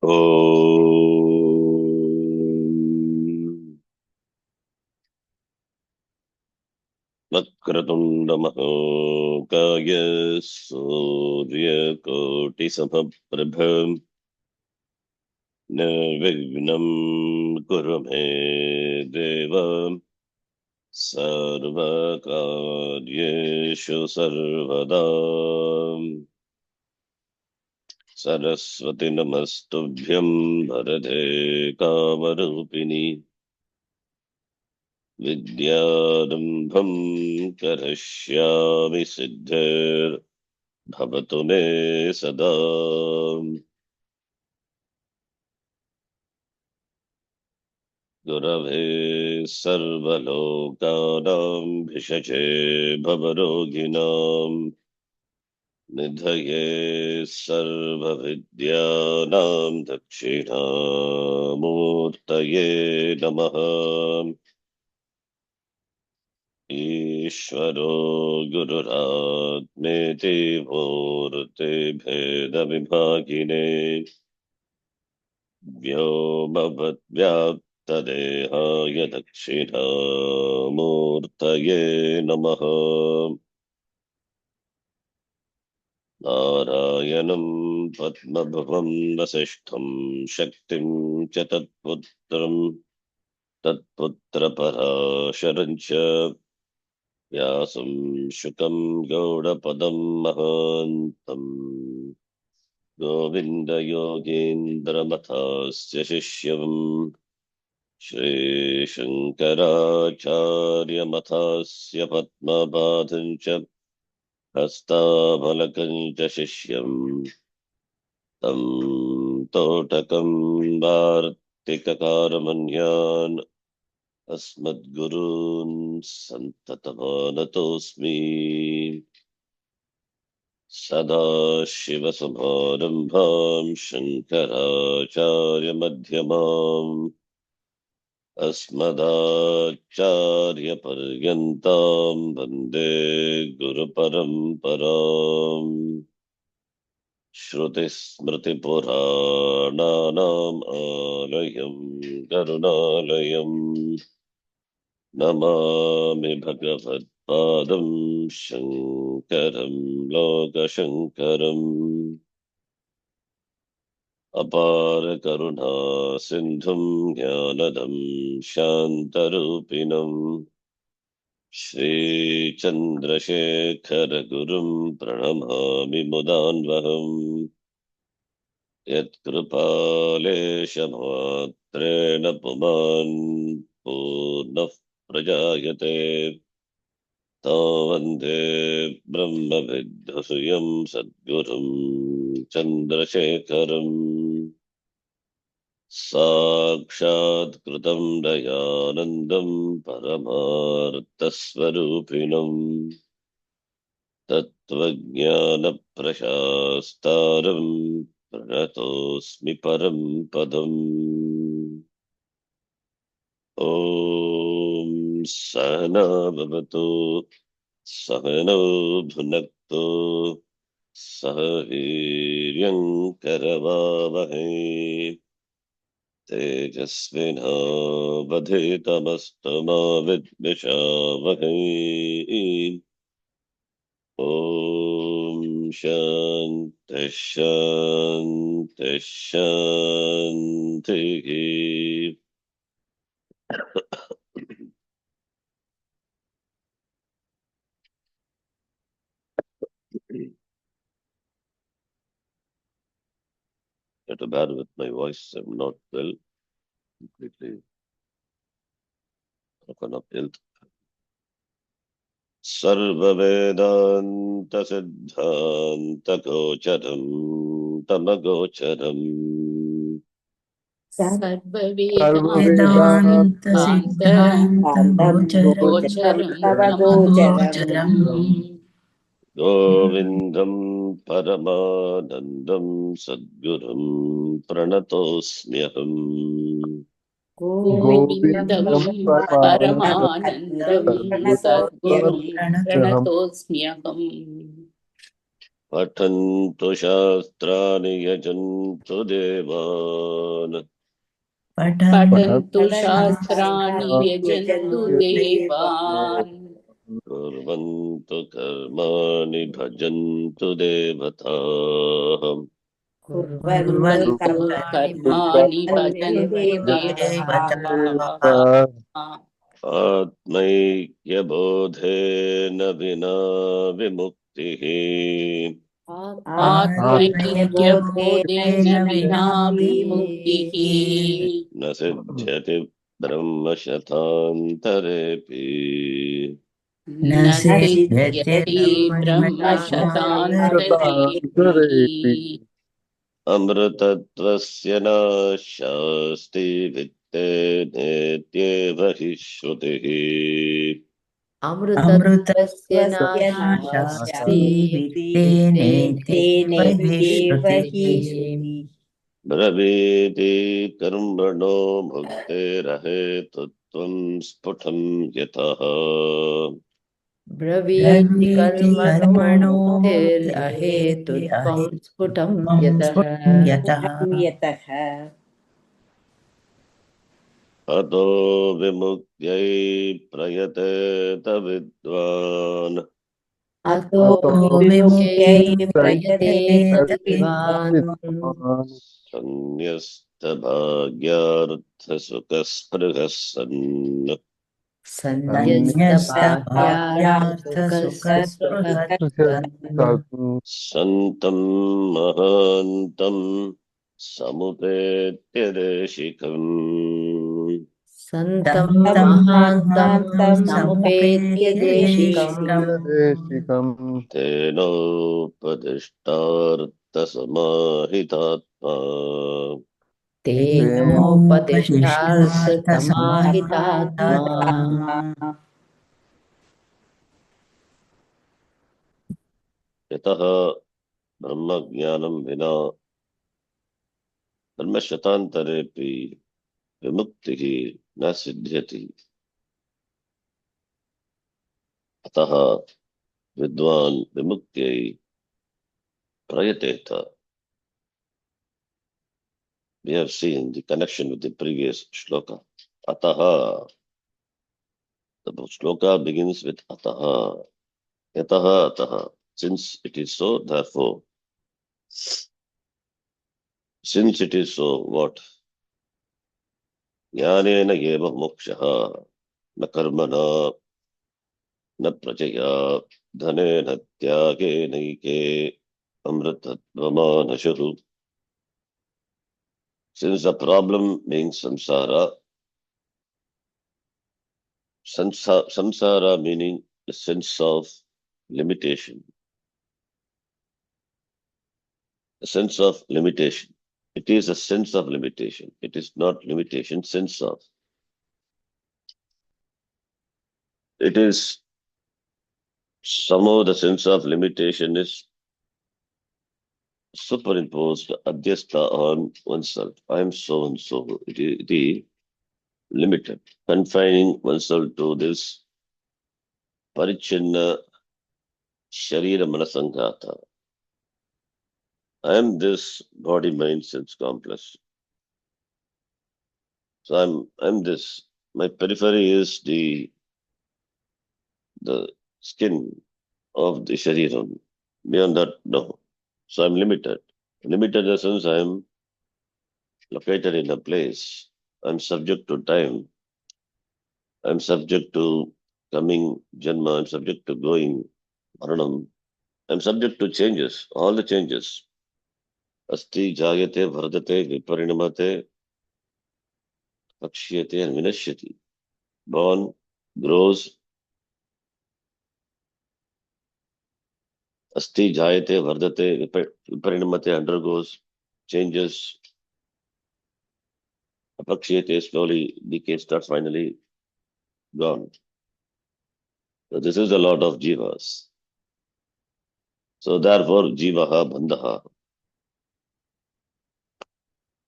ॐ वक्रतुण्डमहाकाय सूर्यकोटिसमप्रभ निर्विघ्नं कुरु मे देव सर्वकार्येषु सर्वदा। सरस्वती नमस्तुभ्यं वरदे कामरूपिणि विद्यारम्भं करिष्यामि सिद्धिर्भवतु मे सदा। गुरवे सर्वलोकानां भिषजे भवरोगिणां निधये सर्वविद्यानां दक्षिणामूर्तये नमः। ईश्वरो गुरुरात्मेति मूर्ते भेदविभागिने व्योमवद्व्याप्तदेहाय दक्षिणामूर्तये नमः। नारायणं पद्मभुवं वसिष्ठं शक्तिं च तत्पुत्रपराशरं च व्यासं शुकं गौडपदं महान्तम् गोविन्दयोगीन्द्रमथास्य शिष्यं श्रीशङ्कराचार्यमथास्य पद्मपादं च हस्तामलकं च शिष्यं तं तोटकं वार्तिककारमन्यान् अस्मद्गुरून् सन्ततमानतोऽस्मि। सदाशिवसमारम्भां शङ्कराचार्यमध्यमाम् अस्मदाचार्यपर्यन्तां वन्दे गुरुपरम्पराम्। श्रुतिस्मृतिपुराणानाम् आलयं करुणालयम् नमामि भगवत्पादं शङ्करं लोकशङ्करम्। अपार करुणा सिन्धुं ज्ञानदं शान्तरूपिणं श्रीचन्द्रशेखर गुरुं प्रणमामि मुदान्वहम्। यत्कृपालेशमात्रेण पुमान् पूर्णः प्रजायते वन्दे ब्रह्मविद्धुषयं सद्गुरुं चन्द्रशेखरम्। साक्षात्कृतं दयानन्दं परमार्थस्वरूपिणम् तत्त्वज्ञानप्रशास्तारं प्रणतोऽस्मि परं पदम्। ॐ सहना भवतु सहनौ भुनक्तु सह वीर्यं करवावहै तेजस्विनावधीतमस्तु मा विद्विषावहै। ॐ शान्ति शान्ति शान्तिः। You have to bear with my voice. I'm not well, completely broken up health. सर्ववेदान्तसिद्धान्तगोचरं तमगोचरम् सर्ववेदान्तसिद्धान्तगोचरं तमगोचरम् गोविन्दं परमानन्दं सद्गुरुं प्रणतोऽस्म्यहम्। गोविन्दं परमानन्दं सद्गुरुं प्रणतोऽस्म्यहम्। प्रणतोऽस्म्यहम्। पठन्तु शास्त्राणि यजन्तु देवान् पठन्तु शास्त्राणि व्यजन्तु शास्त्राण्यजन्तु देवान् कुर्वन्तु कर्माणि भजन्तु देवताः कुर्वन्तु कुर्वन्तु कर्माणि भजन्तु देवताः आत्मैक्यबोधेन विना विमुक्तिः आत्मैक्यबोधेन विना विमुक्तिः न सिद्ध्यति ब्रह्मशतान्तरेऽपि न सिद्ध्यति ब्रह्मशतान्तरेऽपि अमृतत्वस्य नाशास्ति वित्तेनेत्येव हि श्रुतिः अमृतत्वस्य नाशास्ति वित्तेनेत्येव हि श्रुतिः ब्रवीति कर्मणो मुक्तेरहेतुत्वं स्फुटं यतः ब्रवीति कर्मणो मुक्तिरहेतुत्वं स्फुटं यतः यतः अतो विमुक्त्यै प्रयतेत विद्वान् अतो विमुक्त्यै प्रयतेत विद्वान् सन्न्यस्तभाग्यार्थसुखस्पृहः सन् सन्न्यस्तभाग्यार्थसुखस्पृहः सन्तं महान्तं समुपेत्य देशिकम् सन्तं महान्तं समुपेत्य देशिकम् तेनोपदिष्टार्थसमाहितात्मा तेनोपदिष्टार्थसमाहितात्मा यतः ब्रह्मज्ञानं विना ब्रह्मशतान्तरेऽपि विमुक्तिः न सिद्ध्यति अतः विद्वान् विमुक्त्यै प्रयतेत. We have seen the connection with the previous shloka. Ataha. The shloka begins with ataha. Yataha ataha. Since it is so, therefore. Since it is so, what? Jnanena eva mokshaha. Na karmana. Na prajaya. Dhanena tyage naike. Amritatvama. Since the problem being samsara meaning the sense of limitation. A sense of limitation. It is a sense of limitation. It is not limitation, sense of. It is somehow the sense of limitation is superimposed, adhyasta on oneself. I am so and so. It is limited, confining oneself to this parichinna sharira manasanghata. I am this body, mind, sense complex. So I'm this. My periphery is the skin of the shariram. Beyond that, no. So I'm limited. Limited in the sense I am located in a place. I'm subject to time. I'm subject to coming janma. I'm subject to going maranam. I'm subject to changes, all the changes. Asti, jayate, vardate, viparinamate, akshyate, and vinashyati. Born, grows. Asti, jayate, vardate, viparinamate, undergoes, changes. Apakshiyate, slowly decay, starts finally gone. So this is a lot of jivas. So therefore, jivaha bandhaha.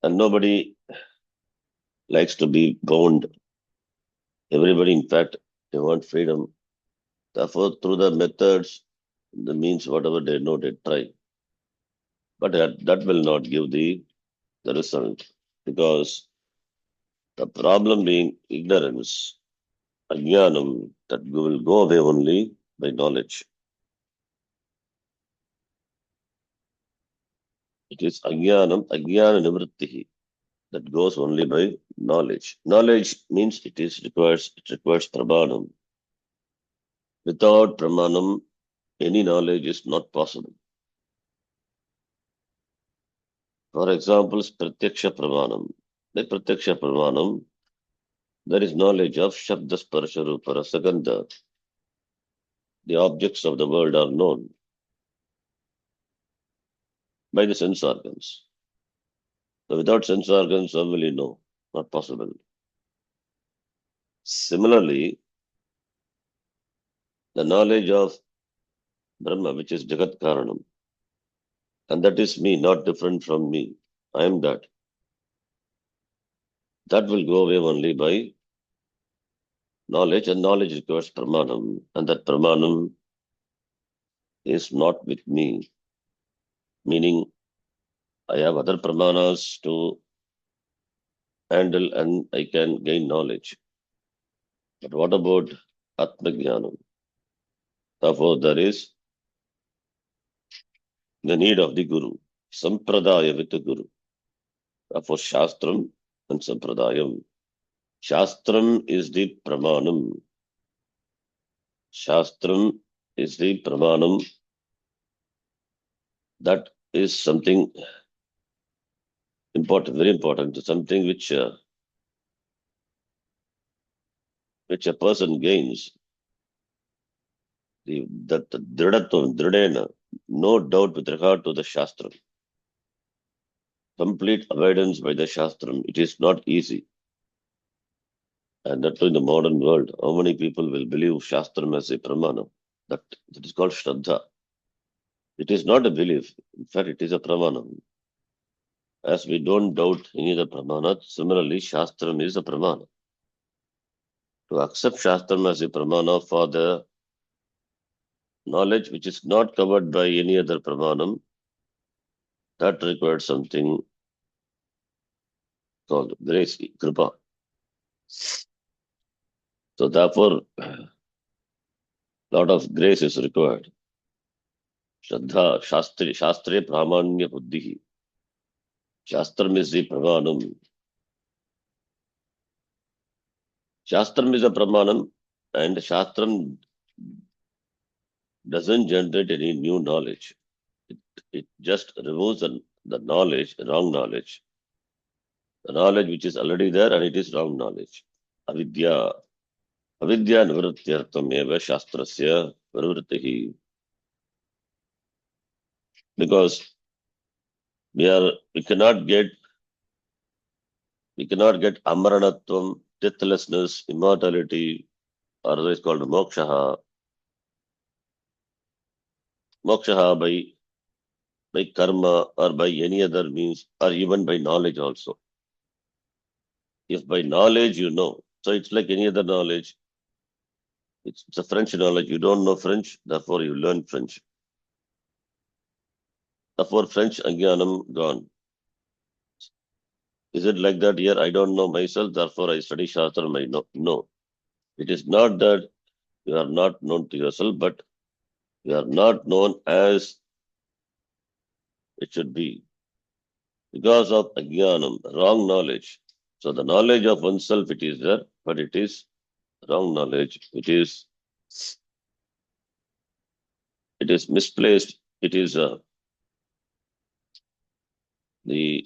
And nobody likes to be bound. Everybody, in fact, they want freedom. Therefore, through the methods That means whatever they know, they try. But that will not give the result, because the problem being ignorance, ajnanam, that will go away only by knowledge. It is ajnana nivrittihi, that goes only by knowledge. Knowledge means it requires pramanam. Without pramanam, any knowledge is not possible. For example, pratyaksha pramanam. By pratyaksha pramanam, there is knowledge of shabda sparsha rupa rasagandha. The objects of the world are known by the sense organs. So without sense organs, how will you know? Not possible. Similarly, the knowledge of Brahma, which is Jagat Karanam, and that is me, not different from me. I am that. That will go away only by knowledge, and knowledge requires pramanam, and that pramanam is not with me, meaning I have other pramanas to handle and I can gain knowledge. But what about Atmajnanam? Therefore, there is the need of the Guru, Sampradaya with the Guru. Therefore, Shastram and Sampradayam. Shastram is the pramanam. Shastram is the pramanam. That is something important, very important, something which a person gains. That dridatvam, dridena, no doubt with regard to the Shastram. Complete avoidance by the Shastram. It is not easy. And that too in the modern world, how many people will believe Shastram as a pramana? That is called Shraddha. It is not a belief. In fact, it is a pramana. As we don't doubt any other pramana, similarly, Shastram is a pramana. To accept Shastram as a pramana for the knowledge which is not covered by any other pramanam, that requires something called grace, kripa. So therefore, lot of grace is required. Shraddha, Shastre Pramanya Buddhi. Shastram is the pramanam. Shastram is a pramanam, and Shastram doesn't generate any new knowledge. It just removes the knowledge, wrong knowledge. The knowledge which is already there, and it is wrong knowledge. Avidya nivrityartam eva shastrasya pravrittihi. Because we cannot get amaranatvam, deathlessness, immortality, or otherwise called mokshaha. Mokshaha by karma or by any other means, or even by knowledge also. If by knowledge you know, so it's like any other knowledge. It's a French knowledge. You don't know French, therefore you learn French. Therefore French ajnanam gone. Is it like that here? I don't know myself, therefore I study Shastram, I know. No. It is not that you are not known to yourself, but you are not known as it should be. Because of ajnanam, wrong knowledge. So the knowledge of oneself, it is there, but it is wrong knowledge. It is misplaced. It is the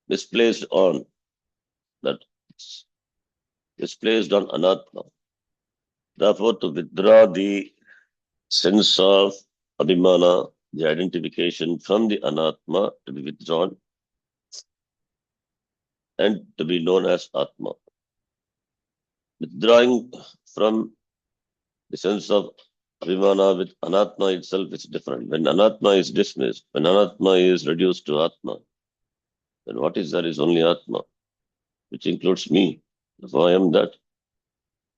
misplaced on that misplaced on anatma. Therefore, to withdraw the sense of abhimana, the identification from the anatma, to be withdrawn and to be known as atma. Withdrawing from the sense of abhimana with anatma itself is different. When anatma is dismissed, when anatma is reduced to atma, then what is there is only atma, which includes me. Therefore, I am that.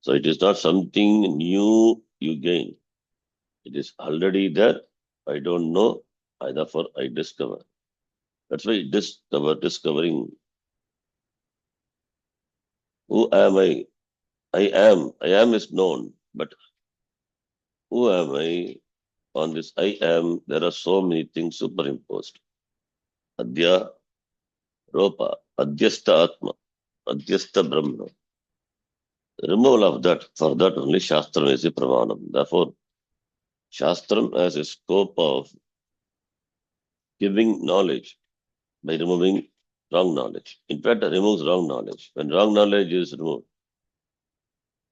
So it is not something new you gain. It is already there. I don't know. Therefore, I discover. That's why discovering. Who am I? I am. I am is known. But who am I? On this I am, there are so many things superimposed. Adya Ropa, Adhyasta Atma, Adhyasta Brahma. Removal of that, for that only Shastram is a Pramanam. Therefore, Shastram has a scope of giving knowledge by removing wrong knowledge. In fact, it removes wrong knowledge. When wrong knowledge is removed,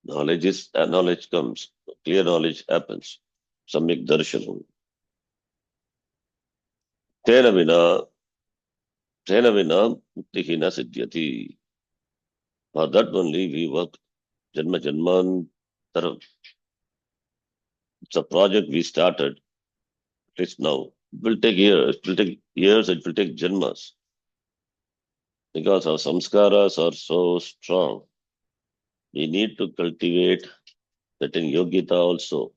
knowledge comes, clear knowledge happens. Samyak darshanam. Tena vina, tena vina, muktihi na siddhyati. For that only we work Janma Janmantaram. It's a project we started, at least now. It will take years, it will take Janmas. Because our samskaras are so strong. We need to cultivate certain yogita also.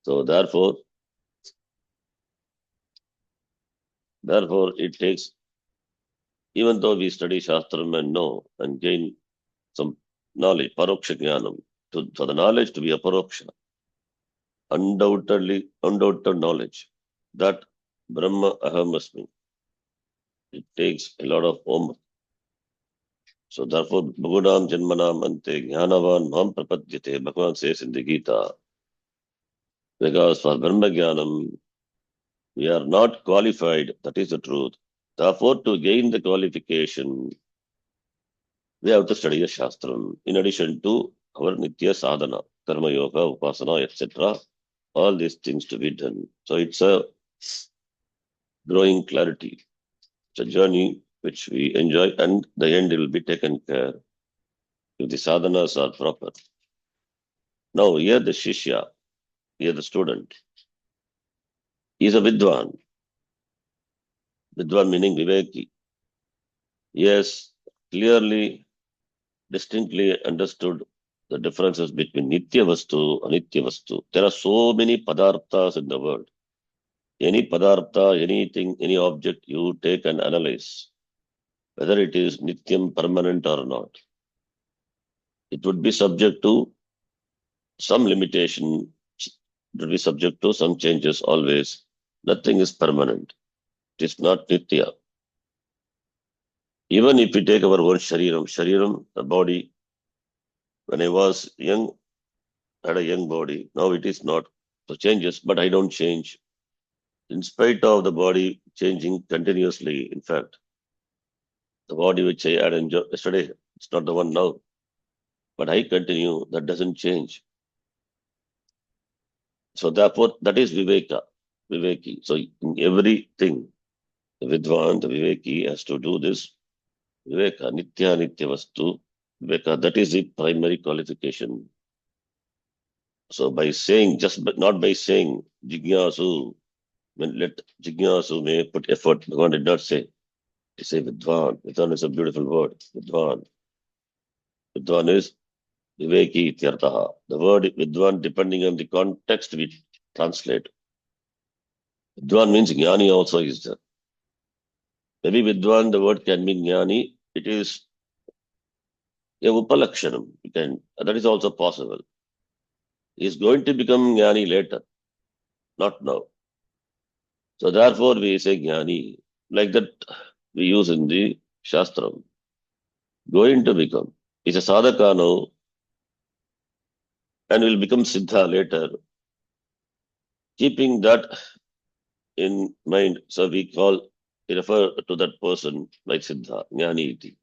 So therefore it takes, even though we study Shastram and know and gain some knowledge, paroksha jnanam, for the knowledge to be a paroksha, undoubted knowledge, that Brahma Aham Asmi, it takes a lot of om. So therefore, Bhagudam Janmanam Ante Jnanavan Mam Prapadyate, Bhagavan says in the Gita, because for Brahma Jnanam, we are not qualified, that is the truth. Therefore, to gain the qualification, we have to study the Shastram, in addition to our Nitya Sadhana, Karma Yoga, Upasana, etc. All these things to be done. So it's a growing clarity. It's a journey which we enjoy, and the end will be taken care if the sadhanas are proper. Now, here the Shishya, here the student, is a Vidwan. Vidwan meaning Viveki. He has clearly, distinctly understood the differences between Nitya Vastu and Anitya Vastu. There are so many Padarthas in the world. Any Padartha, anything, any object you take and analyze, whether it is Nityam, permanent or not, it would be subject to some limitation, it would be subject to some changes always. Nothing is permanent. It is not Nitya. Even if we take our own Shariram, the body, when I was young, I had a young body. Now it is not. So changes, but I don't change. In spite of the body changing continuously, in fact, the body which I had enjoyed yesterday, it's not the one now. But I continue, that doesn't change. So therefore, that is Viveki. So in everything, the Vidwan, the Viveki has to do this Viveka, Nitya Vastu, Viveka, that is the primary qualification. So by saying, not by saying Jignasu, when let Jignasu may put effort, Bhagavan did not say. He said Vidwan. Vidwan is a beautiful word. Vidwan. Vidwan is Viveki Ityartaha. The word Vidwan, depending on the context we translate. Vidwan means Jnani also is there. Maybe Vidwan, the word can mean Jnani. It is a Upalakshanam. That is also possible. He is going to become Jnani later, not now. So therefore we say Jnani, like that we use in the Shastram. Going to become. Is a sadhaka now and will become Siddha later. Keeping that in mind, so we refer to that person like Siddha, Jnani iti.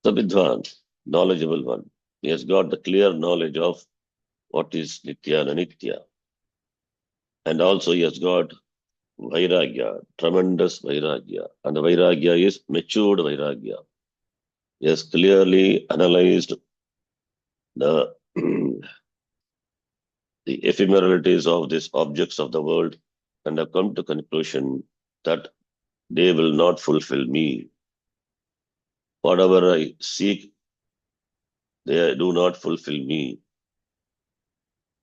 So Vidwan, knowledgeable one. He has got the clear knowledge of what is Nitya and Anitya. And also he has got Vairagya, tremendous Vairagya. And the Vairagya is matured Vairagya. He has clearly analyzed the the ephemeralities of these objects of the world and have come to conclusion that they will not fulfill me. Whatever I seek, they do not fulfill me.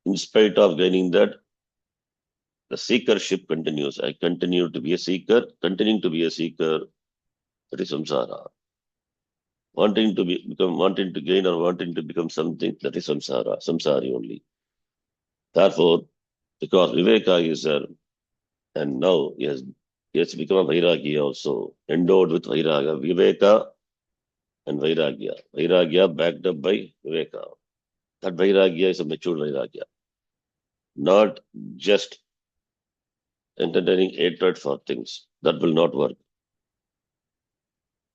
In spite of gaining that, the seekership continues. I continue to be a seeker, continuing to be a seeker, that is samsara. Wanting to gain or wanting to become something, that is samsara, samsari only. Therefore, because Viveka is there, and now he has become a Vairagya also, endowed with Vairaga, Viveka and Vairagya. Vairagya backed up by Viveka. That Vairagya is a mature Vairagya, not just entertaining hatred for things. That will not work.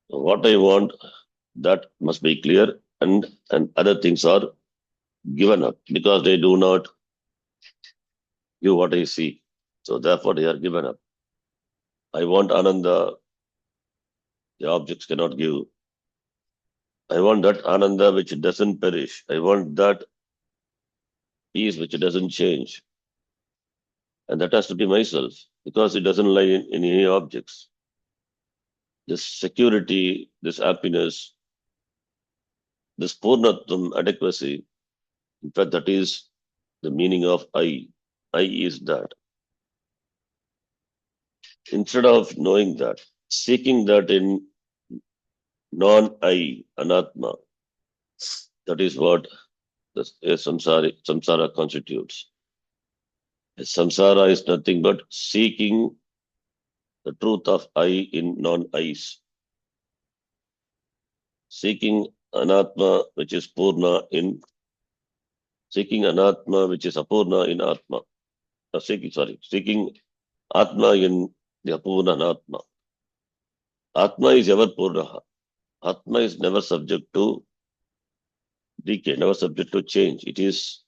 What I want, that must be clear, and other things are given up because they do not give what I see. So therefore they are given up. I want Ananda, the objects cannot give. I want that Ananda which doesn't perish. I want that peace which doesn't change. And that has to be myself because it doesn't lie in any objects. This security, this happiness, this purnatvam, adequacy, in fact, that is the meaning of I. I is that. Instead of knowing that, seeking that in non-I, anatma, that is what the samsara constitutes. Samsara is nothing but seeking the truth of I in non-Is. Seeking anatma, which is purna in, seeking anatma, which is apurna in atma. Seeking atma in the apurna anatma. Atma is ever purna. Atma is never subject to decay, never subject to change. It is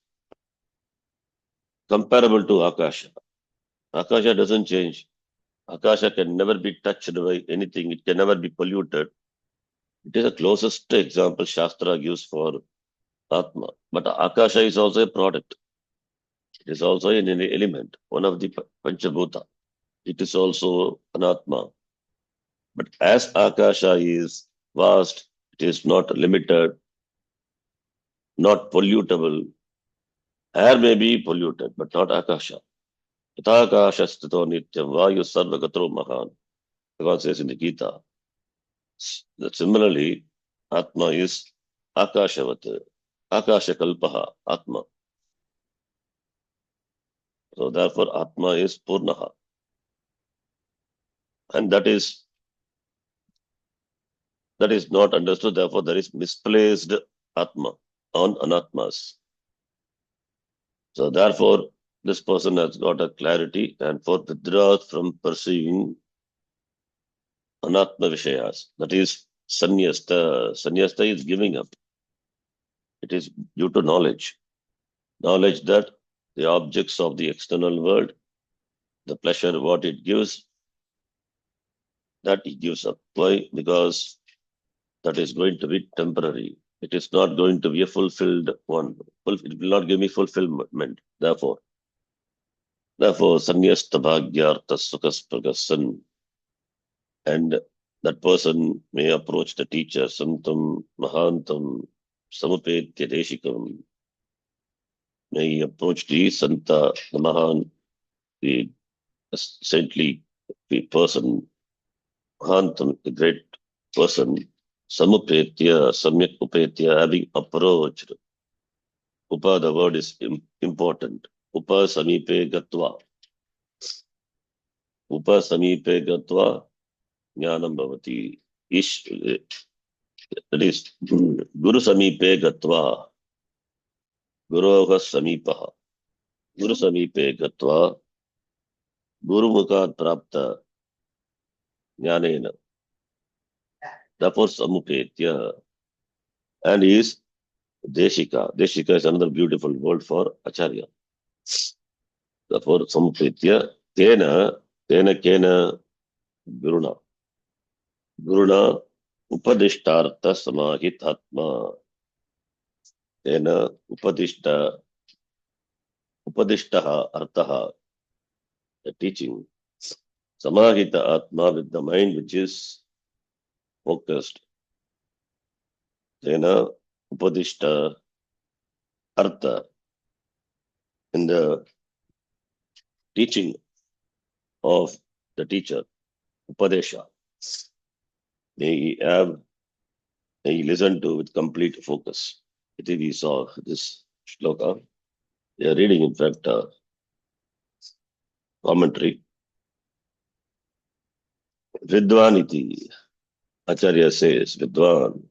comparable to Akasha. Akasha doesn't change. Akasha can never be touched by anything. It can never be polluted. It is the closest example Shastra gives for Atma. But Akasha is also a product. It is also an element, one of the Panchabhuta. It is also an Atma. But as Akasha is vast, it is not limited, not pollutable. Air may be polluted, but not Akasha. Akasha stito nityam vayu sarvagatro mahan. Bhagavan says in the Gita. Similarly, Atma is Akashavat. Akasha kalpaha, Atma. So therefore, Atma is Purnaha. And that is not understood. Therefore, there is misplaced Atma on Anatmas. So therefore, this person has got a clarity and for withdraws from perceiving Anatma Vishayas. That is Sanyasta. Sanyasta is giving up. It is due to knowledge. Knowledge that the objects of the external world, the pleasure, what it gives, that he gives up. Why? Because that is going to be temporary. It is not going to be a fulfilled one. It will not give me fulfillment. Therefore, sannyasta bhagyartha sukaspragasan. And that person may approach the teacher, santam mahantam samupetya deshikam. May approach the santa, the mahan, the saintly person, mahantam, the great person, samupetya, samyak upetya, having approached. Upa, the word is important. Upa samipe gatva. Upa samipe gatva jnanam bhavati. That is Guru samipe gatva. Guroha samipaha. Guru samipe gatva. Guru mukhat prapta jnanena. Therefore samupetya. And he is Deshika. Deshika is another beautiful word for Acharya. Therefore, samupetya, kena kena guruna. Guruna upadishtartha samahitatma. Kena upadishtaha artaha, the teaching. Samahita atma, with the mind which is focused. Kena upadishta artha. in the teaching of the teacher, Upadesha. May he listen to with complete focus. I think we saw this shloka. We are reading, in fact, commentary. Vidvaniti, Acharya says, Vidvan,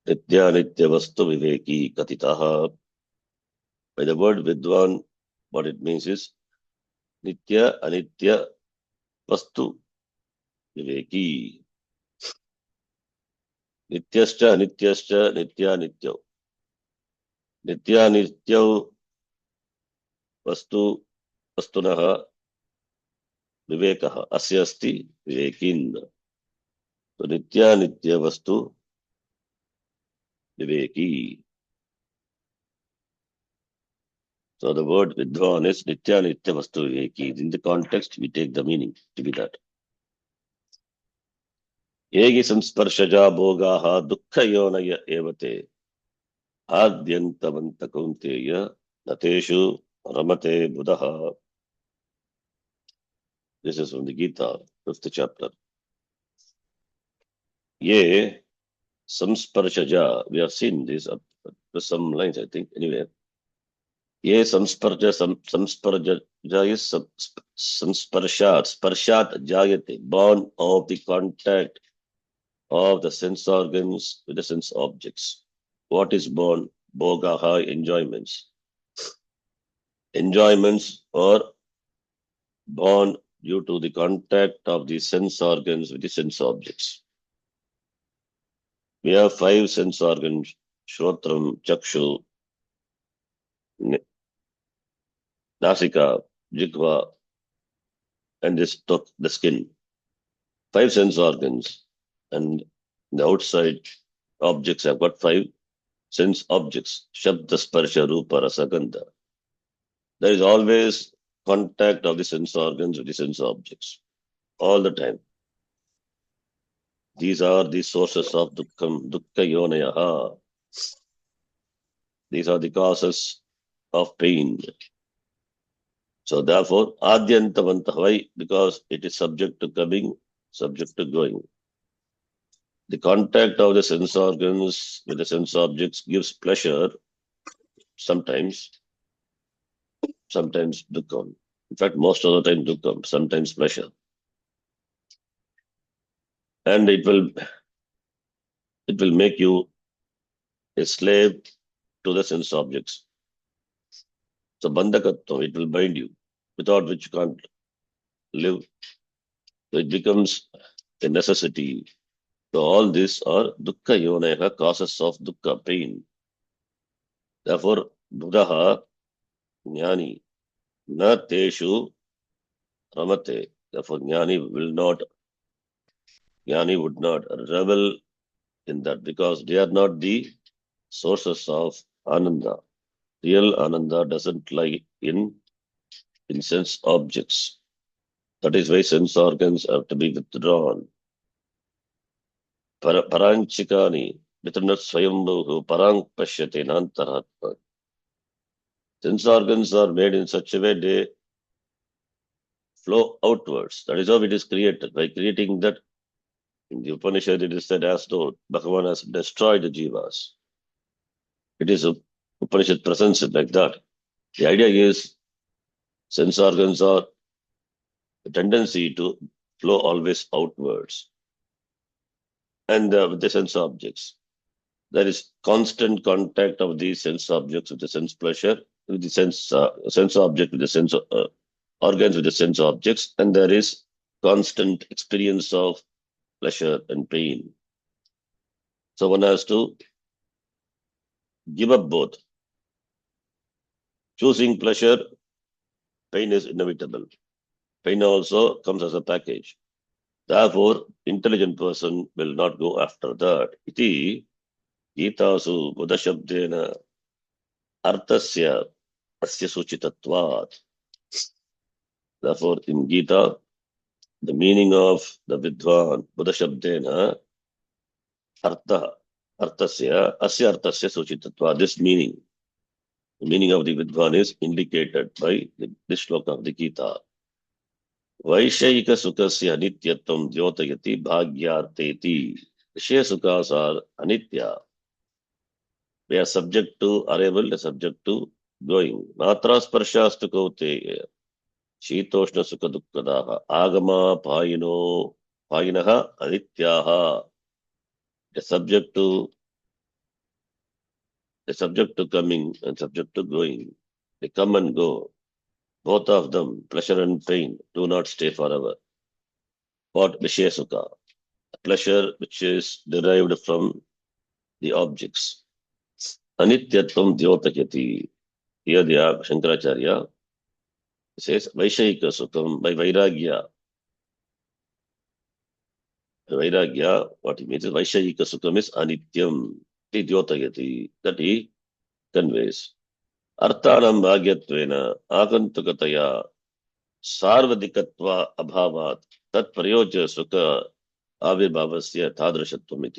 Nitya Nitya Vastu Viveki Katitaha. By the word Vidvan, what it means is Nitya Anitya Vastu Viveki. Nityascha Anityascha Nitya Nityo. Nitya Nityo Vastu Vastunaha Vivekaha. Asya asti Vivekin. So Nitya Nitya Vastu Viveki. So the word Vidvan is Nitya Nitya Vastu Viveki. In the context, we take the meaning to be that. Yegi samsparshaja bhogaha dukkha yonaya evate adyantavanta kaunteya nateshu ramate buddha. This is from the Gita, 5th chapter. Ye samsparshaja. We have seen this up to some lines, I think. Anyway. Ye samsparja is sparshat jayate, born of the contact of the sense organs with the sense objects. What is born? Bhogaha, enjoyments. Enjoyments are born due to the contact of the sense organs with the sense objects. We have 5 sense organs: Shrotram, Chakshu, Nasika, Jigva, and the skin. 5 sense organs, and the outside objects have got 5 sense objects: Shabda, Sparsha, Rupa, Rasa, Gandha. There is always contact of the sense organs with the sense objects, all the time. These are the sources of dukkha yonayaha. These are the causes of pain. So therefore, adyantavantah. Why? Because it is subject to coming, subject to going. The contact of the sense organs with the sense objects gives pleasure sometimes dukkha. In fact, most of the time dukkha, sometimes pleasure. And it will make you a slave to the sense objects. So bandhakatva, it will bind you, without which you can't live. So it becomes a necessity. So all these are dukkha yonaha, causes of dukkha, pain. Therefore, buddha, jnani, na teshu ramate. Therefore, jnani would not revel in that, because they are not the sources of ananda. Real ananda doesn't lie in sense objects. That is why sense organs have to be withdrawn. Paranchikani, Vitranat Swayambhu, Parang Pashyate Nantaratma. Sense organs are made in such a way they flow outwards. That is how it is created. By creating that, in the Upanishad it is said as though Bhagavan has destroyed the jivas. It is Upanishad presents it like that. The idea is sense organs are a tendency to flow always outwards. And with the sense objects, there is constant contact of these sense objects with the sense pleasure, with the sense object with the sense organs with the sense objects, and there is constant experience of pleasure and pain. So one has to give up both. Choosing pleasure, pain is inevitable. Pain also comes as a package. Therefore, intelligent person will not go after that. Iti Gitasu Buddha Shabdena Arthasya Asya Suchitatvat. Therefore, in Gita, the meaning of the Vidwan Buddha Shabdena Arthasya Asya Arthasya Suchitatvat. This meaning The meaning of the Vidvan is indicated by this shloka of the Gita. Vaishayika sukasya anityatvam dyotayati bhagyarteti. Vishaya sukhas are anitya. They are subject to arrival, they are subject to going. Matra sparshastu kaute. Shitoshna sukha dukkadaha. Agama payinaha anityaha. They are subject to coming and subject to going. They come and go. Both of them, pleasure and pain, do not stay forever. What Vishaya Sukha? Pleasure which is derived from the objects. Anityatvam Dyotakyati. Here the Shankaracharya says Vaishayika Sukham by Vairagya. Vairagya, what he means is Vaishayika Sukham is Anityam. Dyotakyati. That he conveys. Arthanam Bhagyatvena Akantukataya Sarvadikatva Abhavat Tat Prayoja Sukha Avirbhavasya Tadrashatvam.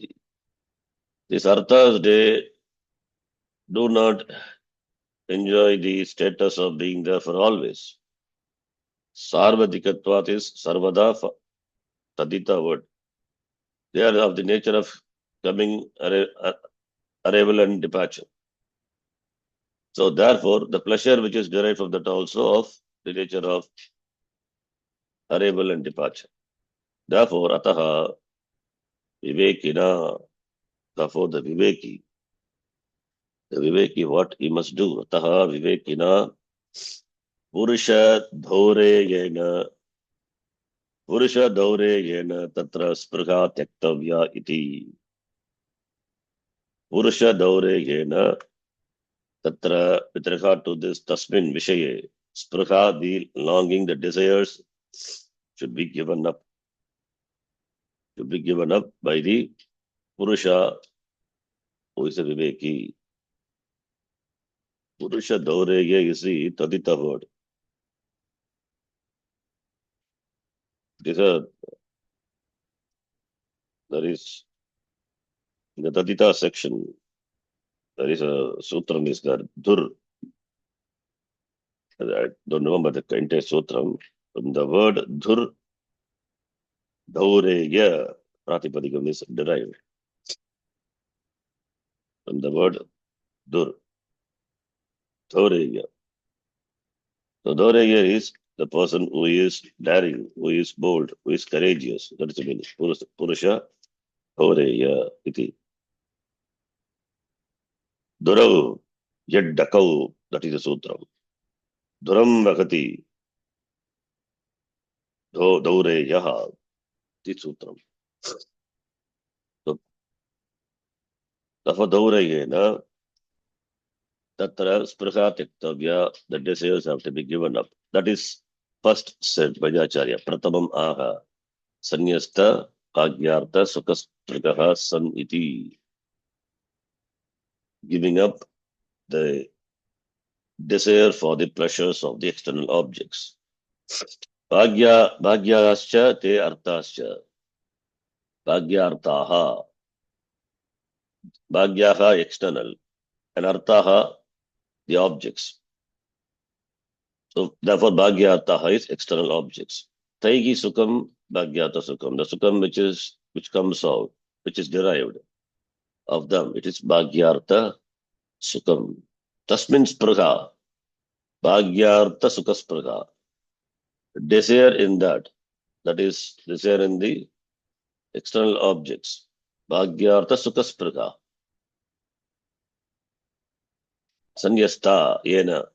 These arthas, they do not enjoy the status of being there for always. Sarvadikatvat is Sarvada Tadita word. They are of the nature of coming, arrival and departure. So therefore, the pleasure which is derived from that also of the nature of arrival and departure. Therefore, Ataha Vivekina, therefore the Viveki, what he must do? Ataha Vivekina Purusha Dhaureyena Tatra Spruha Tyaktavya iti. Purusha Dhaureyena Tatra, with regard to this Tasmin Vishaye, Spruha, the longing, the desires should be given up. Should be given up by the Purusha, who is a Viveki. Purusha Dhaureye is the Tadita word. There is, in the Tadita section, there is a sutram is there, Dur. I don't remember the entire sutram. From the word Dur, Dhaureya, Pratipadikam is derived. From the word Dur, Dhaureya. So Dhaureya is the person who is daring, who is bold, who is courageous. That is the meaning. Purusha Dhaureya iti. Durav Yaddakau, that is the sutram. Duram Vakati Dhaureyaha, the sutram. So, therefore, Dhaureyena Tatra Spruha Tyaktavya, the desires have to be given up. That is first said by the Acharya. Pratamam Aha Sanyasta Agyartha Sukaspragaha San iti. Giving up the desire for the pleasures of the external objects. Bhagyascha te arthascha. Bhagyarthaha. Bhagyaha external and arthaha the objects. So therefore bhagyarthaha is external objects. Taigi sukham bhagyata sukham. The sukham which comes out, which is derived of them. It is bhagyartha sukham. Tasmin spruha. Bhagyartha sukha spruha. Desire in that is desire in the external objects. Bhagyartha sukha spruha. Sanyasta yena,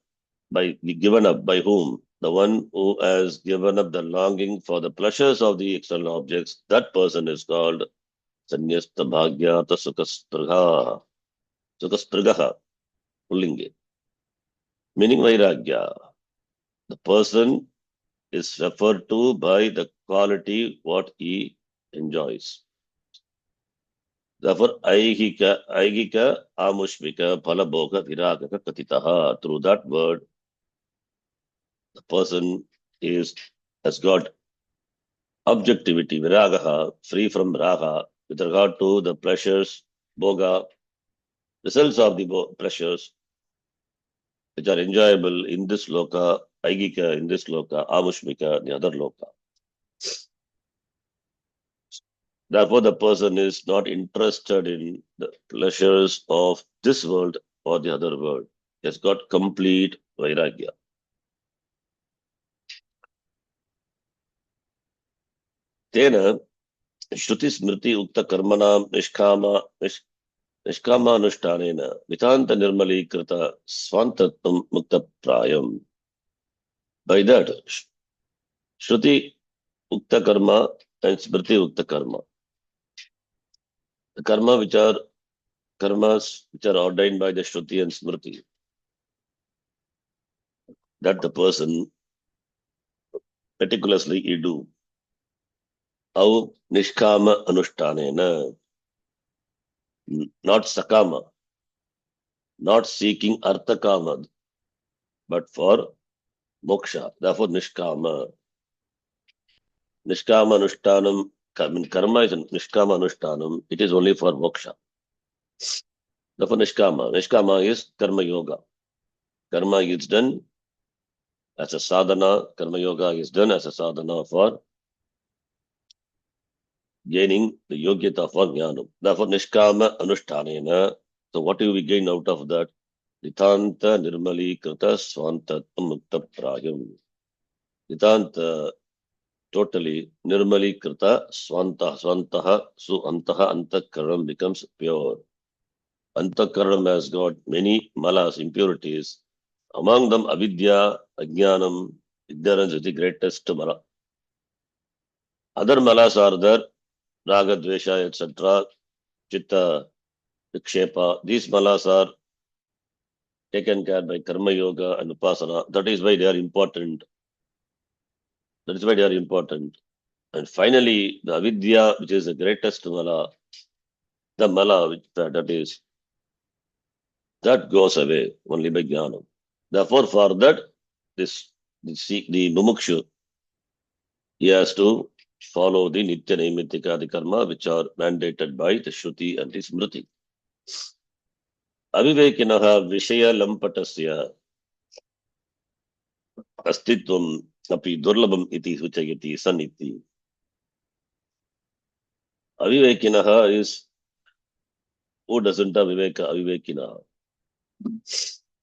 by given up by whom? The one who has given up the longing for the pleasures of the external objects, that person is called Sanyasta Bhagyata Sukaspragha. Sukaspragaha, Pullingi. Meaning Vairagya. The person is referred to by the quality what he enjoys. Therefore, Aigika, Amushmika, Phalabhoga, Viragaka, Katitaha. Through that word, the person has got objectivity, Viragaha, free from Raga, with regard to the pleasures, Bhoga, results of the pleasures, which are enjoyable in this loka, aigika in this loka, amushmika in the other loka. Therefore, the person is not interested in the pleasures of this world or the other world. He has got complete vairagya. Tena, Shruti Smriti Ukta Karmanam Nishkama Anushtanena Vitanta Nirmali Krita Swantatam Mukta Prayam. By that, Shruti Ukta Karma and Smriti Ukta Karma. The karma which are karmas which are ordained by the Shruti and Smriti, that the person meticulously he do. Au Nishkama Anushtanena, not Sakama, not seeking Arthakama, but for moksha. Therefore, Nishkama. Nishkama Anushtanam, karma is Nishkama Anushtanam, it is only for moksha. Therefore, Nishkama. Nishkama is Karma Yoga. Karma is done as a sadhana. Karma Yoga is done as a sadhana for gaining the yogyata for jnanam. Therefore, Nishkama Anushtanena. So, what do we gain out of that? Nitanta Nirmali Krita Swantatam Mukta Prayam. Nitanta totally Nirmali Krita Swantaha Su Antaha Antakaram becomes pure. Antakaram has got many malas, impurities. Among them, avidya, ajnanam, ignorance is the greatest mala. Other malas are there, raga, dvesha, etc., chitta, vikshepa. These malas are taken care by karma yoga and upasana. That is why they are important. That is why they are important. And finally, the avidya, which is the greatest mala, the mala, which that goes away only by jnanam. Therefore, for that, the mumukshu, he has to follow the nitya naimittika, the karma, which are mandated by the Shruti and the Smriti. Avivekinaha Vishaya Lampatasya Astitvam Api Durlabam iti Suchayati Saniti. Avivekinaha is who doesn't have Viveka Avivekinaha.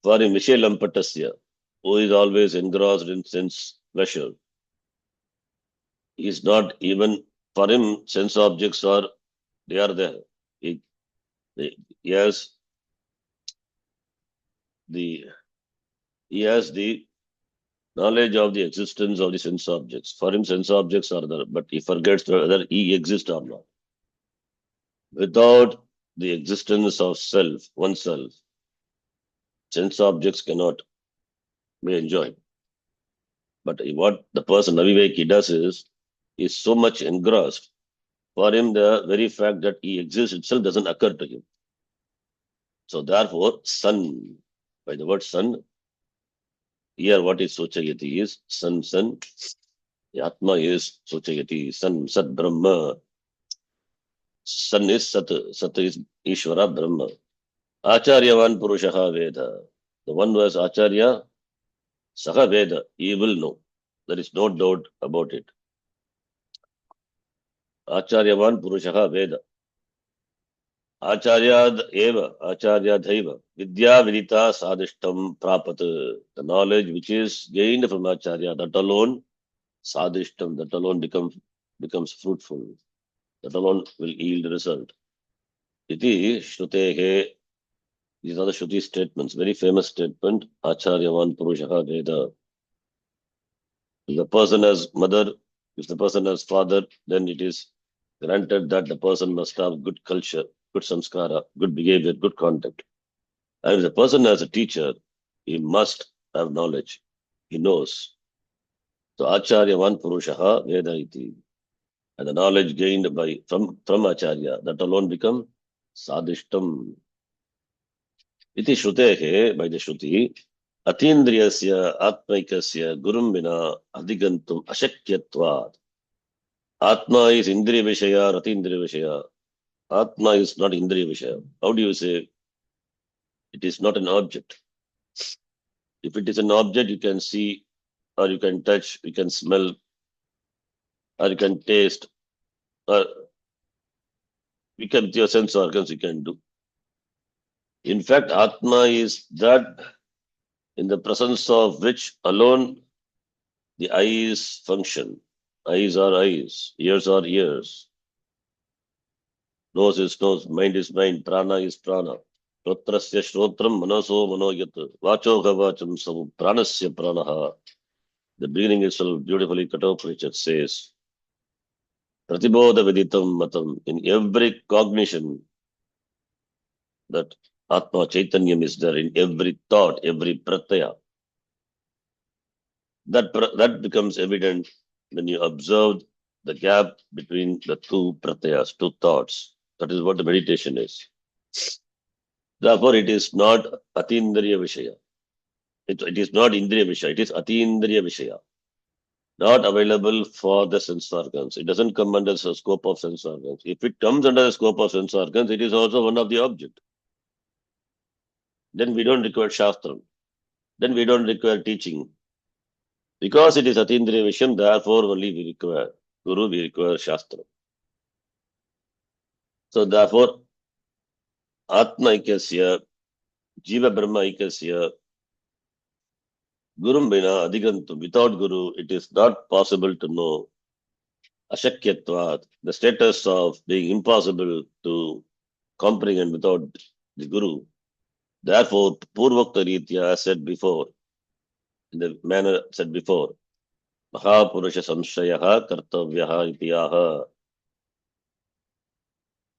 For him, Vishaya Lampatasya, who is always engrossed in sense pleasure, is not even, for him, sense objects are, they are there. He has the knowledge of the existence of the sense objects. For him, sense objects are there, but he forgets whether he exists or not. Without the existence of self, oneself, sense objects cannot be enjoyed. But what the person Aviveki does is so much engrossed. For him, the very fact that he exists itself doesn't occur to him. So therefore, sun, by the word sun, here what is Sochayati is sun. The Atma is Sochayati, sun, Sat Brahma. Sun is Sat, Sat is Ishvara Brahma. Acharyavan Purushaha Veda. The one who has Acharya, Saha Veda, he will know. There is no doubt about it. Acharyavan Purushaha Veda. Acharya Eva, Acharya Dhaiva. Vidya Vidita Sadishtam Prapat. The knowledge which is gained from Acharya, that alone, Sadishtam, that alone becomes fruitful. That alone will yield result. Iti Shrutehe. These are the Shruti statements. Very famous statement. Acharyavan Purushaha Veda. If the person has mother, if the person has father, then it is granted that the person must have good culture, good samskara, good behavior, good conduct. And if the person has a teacher, he must have knowledge. He knows. So Acharyavan Purushaha Veda iti. And the knowledge gained from Acharya, that alone become Sadishtam. Iti Shrutehe, by the Shruti, Atindriyasya Atmaikasya Gurum Vina Adigantum Ashakyatvad. Atma is Indriya Vishaya, Ratindriya Vishaya. Atma is not Indriya Vishaya. How do you say? It is not an object. If it is an object, you can see, or you can touch, you can smell, or you can taste, or you can, with your sense organs, you can do. In fact, Atma is that in the presence of which alone the eyes function. Eyes are eyes, ears are ears, nose is nose, mind is mind, prana is prana. Shrotrasya shrotram manaso manoyat vachoha vacham sam pranasya pranaha. The beginning itself beautifully cut off, which it says, Pratibodha Viditam Matam, in every cognition that Atma Chaitanyam is there, in every thought, every pratyaya. That becomes evident when you observe the gap between the two pratyayas, two thoughts. That is what the meditation is. Therefore, it is not Atindriya Vishaya. It is not Indriya Vishaya, it is Atindriya Vishaya. Not available for the sense organs. It doesn't come under the scope of sense organs. If it comes under the scope of sense organs, it is also one of the object. Then we don't require Shastram. Then we don't require teaching. Because it is Atindriya Visham, therefore only we require Guru, we require Shastra. So therefore, Atma Ikasya, Jiva Brahma Ikasya, Gurum Bina Adigantu. Without Guru, it is not possible to know Ashakyatvat, the status of being impossible to comprehend without the Guru. Therefore, Purvakta Ritya, as said before, in the manner said before, Mahapurusha Samshayaha Kartavyaha Itiyaha.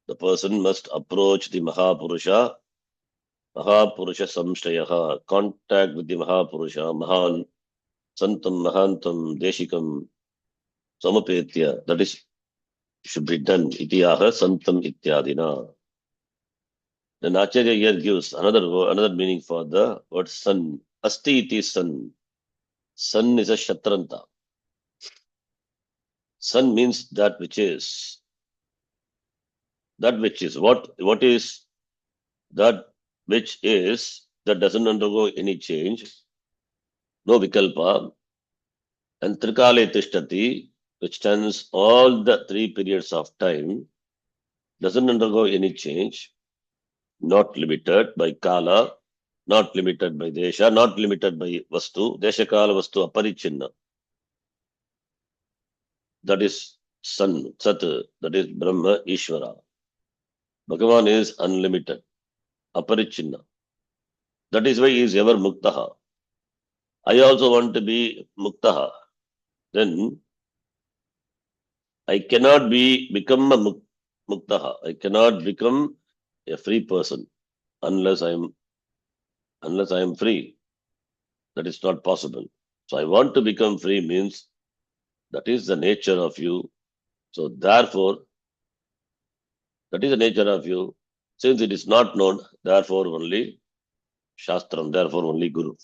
The person must approach the Mahapurusha Samshayaha, contact with the Mahapurusha, Mahan, Santam, Mahantam, Deshikam, Samapetya. That is, should be done. Itiyaha, Santam, Ityadina. Then Acharya here gives another meaning for the word sun. Asti iti sun. Sun is a Shatranta. Sun means that which is. That which is. What is that which is, that doesn't undergo any change, no vikalpa, and trikale tishtati, which stands all the 3 periods of time, doesn't undergo any change, not limited by kala, not limited by desha, not limited by vastu, desha kala vastu aparichinna. That is Sun, Sat, that is Brahma, Ishvara. Bhagavan is unlimited, aparichinna. That is why he is ever muktaha. I also want to be muktaha. Then I cannot become a muktaha. I cannot become a free person unless I am free. That is not possible. So I want to become free means that is the nature of you. So therefore, that is the nature of you. Since it is not known, therefore only Shastram, therefore only Guru.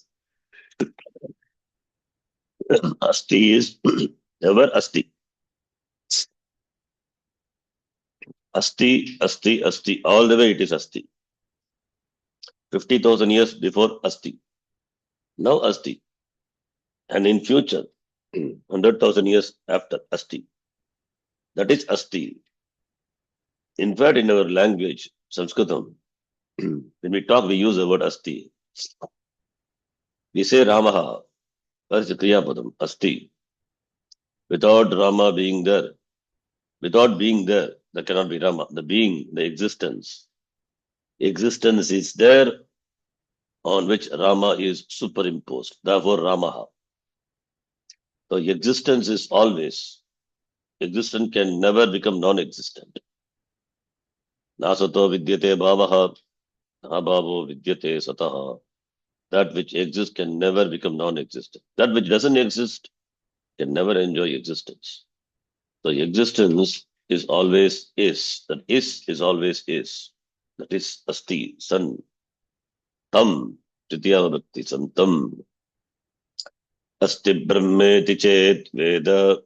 Asti is ever Asti. Asti, Asti, Asti. All the way it is Asti. 50,000 years before Asti. Now Asti. And in future, 100,000 years after Asti. That is Asti. In fact, in our language, Sanskritam, when we talk, we use the word Asti. We say Ramaha. That is the Kriya Padam, Asti. Without Rama being there, there cannot be Rama. The being, the existence. Existence is there on which Rama is superimposed. Therefore, Ramaha. So existence is always. Existence can never become non-existent. Nasato vidyate bhavaha, nabhavo vidyate sataha. That which exists can never become non-existent. That which doesn't exist can never enjoy existence. So existence is always is. That is always is. That is Asti, Sun. Tam, Tritya Bhakti, Santam. Asti Brahmeti Chet Veda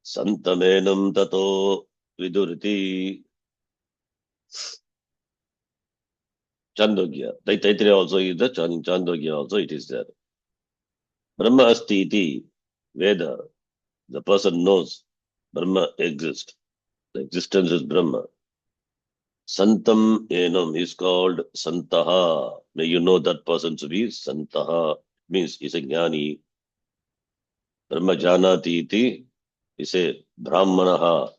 Santamenam Tato Viduriti. Chandogya. Taittiriya also is the Chandogya also it is there. Brahma asti iti Veda. The person knows Brahma exists. The existence is Brahma. Santam enam is called Santaha. May you know that person to be Santaha. Means is a jnani. Brahma janati iti is a Brahmanaha.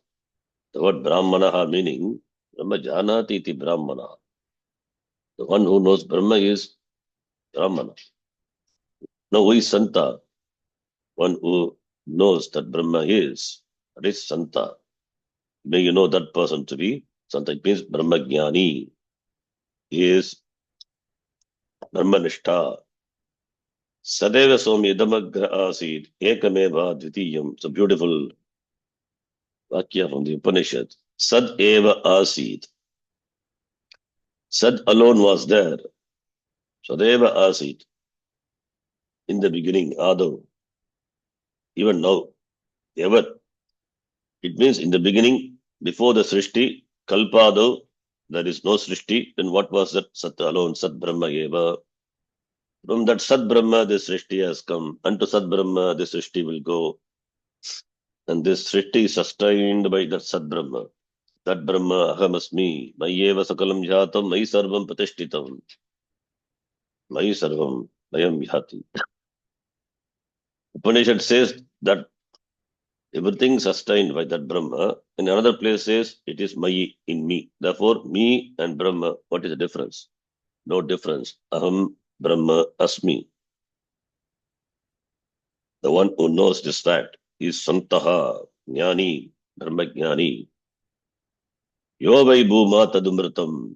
The word Brahmanaha meaning Brahma janati iti Brahmanaha. The one who knows Brahma is Brahmana. Now who is Santa? One who knows that Brahma is. That is Santa. May you know that person to be Santa. It means Brahma Jnani. He is Brahmanishta. Sadeva Somi Idamagra Asid Ekameva Dvitiyam. It's a beautiful Vakya from the Upanishad. Sad Eva Asid. Sad alone was there. Sadeva Asid. In the beginning, Ado. Even now, ever. It means in the beginning, before the Srishti, Kalpado, there is no Srishti, then what was that Sat alone, Sat Brahma Eva? From that Sat Brahma, this Srishti has come. Unto Sat Brahma, this Srishti will go. And this Srishti is sustained by that Sat Brahma. That Brahma, Ahamasmi, Mayeva Sakalam Jhatam, Mai Sarvam Pratishtitam, Mai Sarvam, Mayam Yhati. Upanishad says that everything sustained by that Brahma. In another place says it is Mayi in me. Therefore, me and Brahma, what is the difference? No difference. Aham Brahma Asmi. The one who knows this fact is Santaha, Jnani, Brahma Jnani. Yo vai Bhuma Tadumritam.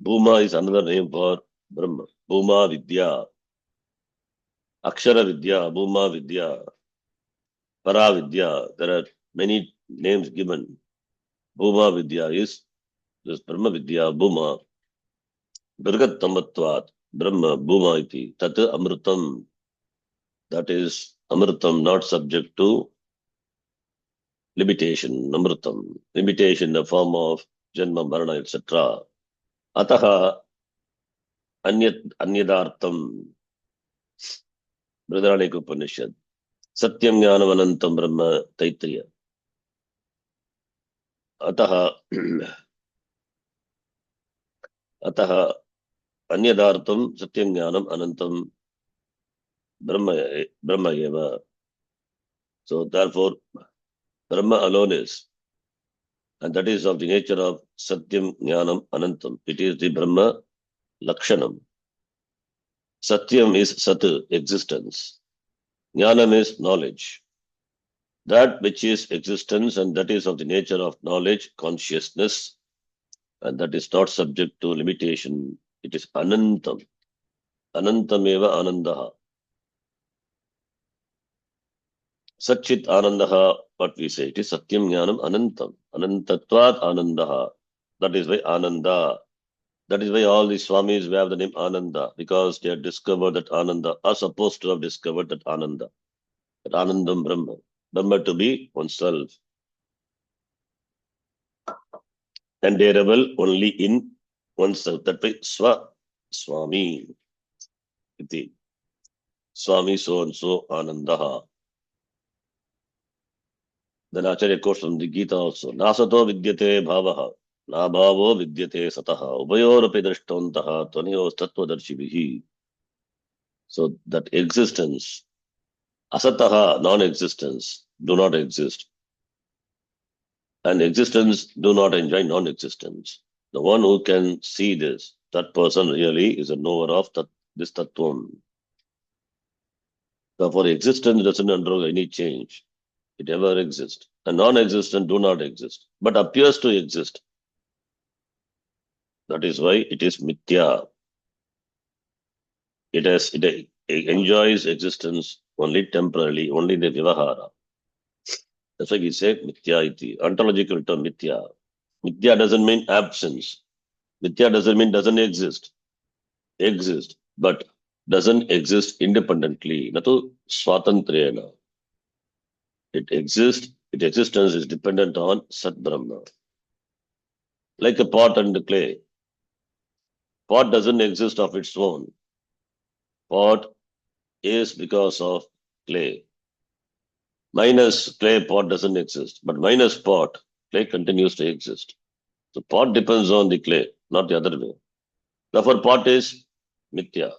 Bhuma is another name for Brahma. Bhuma Vidya. Akshara Vidya, Bhuma Vidya, Para Vidya. There are many names given. Bhuma Vidya is this Brahma Vidya, Bhuma. Birgat Tamatvat, Brahma, Bhuma iti. Tat Amritam. That is Amritam, not subject to limitation. Amritam. Limitation in the form of Janma, Marana, etc. Ataha Anyadartam. Brihadaranyaka Upanishad. Satyam Jnanam Anantam Brahma Taittiriya. Ataha Ataha Anyadartam Satyam Jnanam Anantam Brahma Eva. So therefore, Brahma alone is, and that is of the nature of Satyam Jnanam Anantam. It is the Brahma Lakshanam. Satyam is Sat, existence. Jnanam is knowledge. That which is existence and that is of the nature of knowledge, consciousness, and that is not subject to limitation. It is Anantam. Anantameva Anandaha. Satchit Anandaha, what we say, it is Satyam Jnanam Anantam. Anantatvat Anandaha. That is why Ananda. That is why all the Swamis have the name Ananda, because they have discovered that Ananda, are supposed to have discovered that Ananda. That Anandam Brahma. Brahma to be oneself. And they revel only in oneself. That way Swami. Iti. Swami so and so Anandaha. Then Acharya quotes from the Gita also. Nasato vidyate bhavaha. Nabhavo vidyate sataha. Ubayorapi drashtantaha. Tvanyo tattvadarshibhihi. So that existence, asataha, non-existence, do not exist. And existence do not enjoy non-existence. The one who can see this, that person really is a knower of this tattvam. Therefore, existence doesn't undergo any change. It ever exists. And non-existent do not exist, but appears to exist. That is why it is mithya. It enjoys existence only temporarily, only the vivahara. That's why we say mithya iti. Ontological term mithya. Mithya doesn't mean absence. Mithya doesn't mean doesn't exist. Exist, but doesn't exist independently. Natu swatantrena. It exists. Its existence is dependent on Sat Brahma. Like a pot and the clay. Pot doesn't exist of its own. Pot is because of clay. Minus clay, pot doesn't exist. But minus pot, clay continues to exist. So pot depends on the clay, not the other way. Therefore, pot is mithya.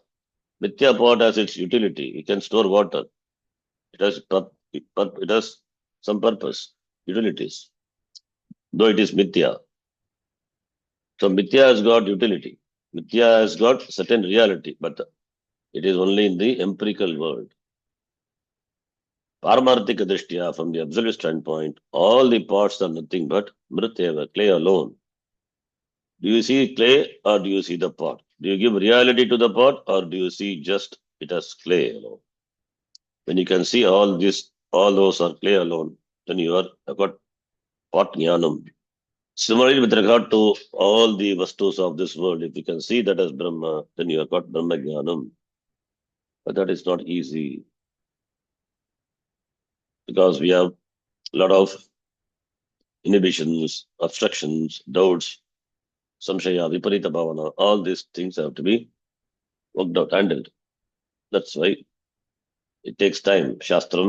Mithya pot has its utility. It can store water. It has some purpose, utilities. Though it is mithya. So mithya has got utility. Mithya has got certain reality, but it is only in the empirical world. Paramarthika drishtya, from the absolute standpoint, all the pots are nothing but mriteva, clay alone. Do you see clay or do you see the pot? Do you give reality to the pot or do you see just it as clay alone? When you can see all this, all those are clay alone, then you are got pot jnanam. Similarly, with regard to all the vastus of this world, if you can see that as Brahma, then you have got Brahma jnanam. But that is not easy because we have a lot of inhibitions, obstructions, doubts, samshaya, viparita bhavana. All these things have to be worked out, handled. That's why it takes time. Shastra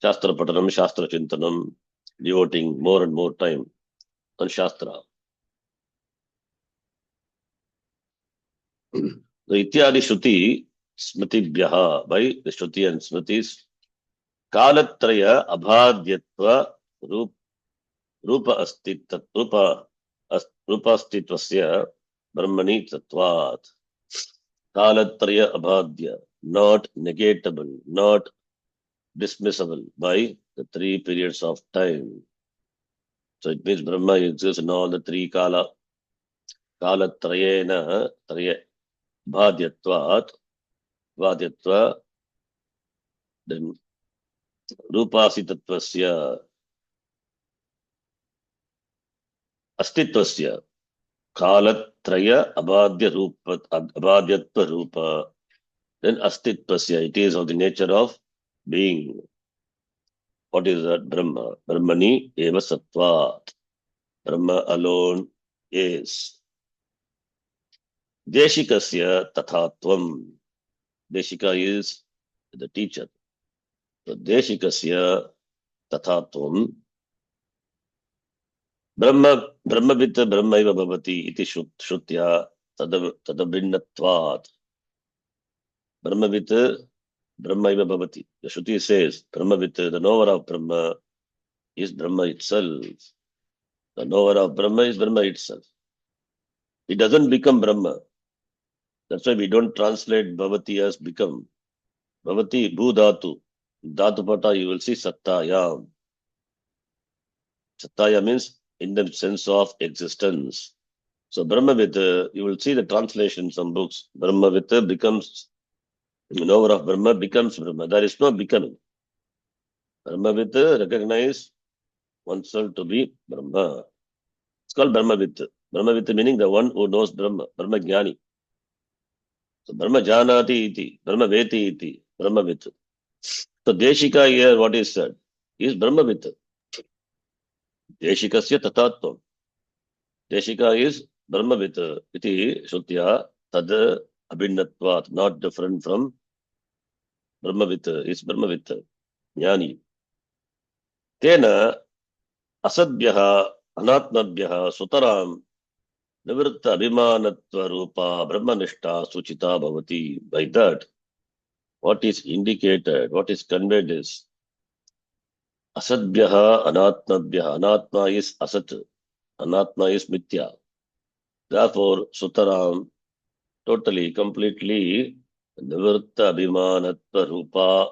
patanam, Shastra chintanam, devoting more and more time on Shastra. The Ityadi Shruti Smritibhyaha, by the Shruti and Smritis, Kalatraya Abhadyatva Rupa Astitvasya Brahmani Tattvat. Kalatraya Abhadya, not negatable, not dismissible by the three periods of time. So it means Brahma exists in all the three kala. Kalatrayena, bhadyatvat, then rupasitatvasya, astitvasya, kalatraya abhadyatva rupa, then astitvasya, it is of the nature of being. What is that? Brahma. Brahmani eva sattvat. Brahma alone is. Deshikasya tathatvam. Deshika is the teacher. So Deshikasya tathatvam. Brahmavit Brahmaiva bhavati iti shrutya tadabrinnatvat. Brahmavit Brahmaiva bhavati. The Shruti says Brahmavit, the knower of Brahma, is Brahma itself. The knower of Brahma is Brahma itself. It doesn't become Brahma. That's why we don't translate bhavati as become. Bhavati bhu dhatu. Dhatu pata you will see sattayam. Sattaya means in the sense of existence. So Brahmavit, you will see the translation in some books. Brahmavit becomes, the knower of Brahma becomes Brahma. There is no becoming. Brahmavit recognize oneself to be Brahma. It's called Brahmavit. Brahmavit meaning the one who knows Brahma, Brahma Jnani. So Brahma Janati iti, Brahma Veti iti, Brahmavit. So Deshika here, what is said, is Brahmavit. Deshikasya tatatvam. Deshika is Brahmavit. Iti Shrutya tad abhinnatvat, not different from Brahmavit, is Brahmavit. Jnani. Tena asadbhyaha anatmabhyaha sutaram nivritta abhimanatva rupa brahmanishta suchita bhavati. By that, what is indicated, what is conveyed is asadbhyaha anatmabhyaha. Anatma is asat, anatma is mithya. Therefore, sutaram, totally, completely, nivritta abhimanatva rupa,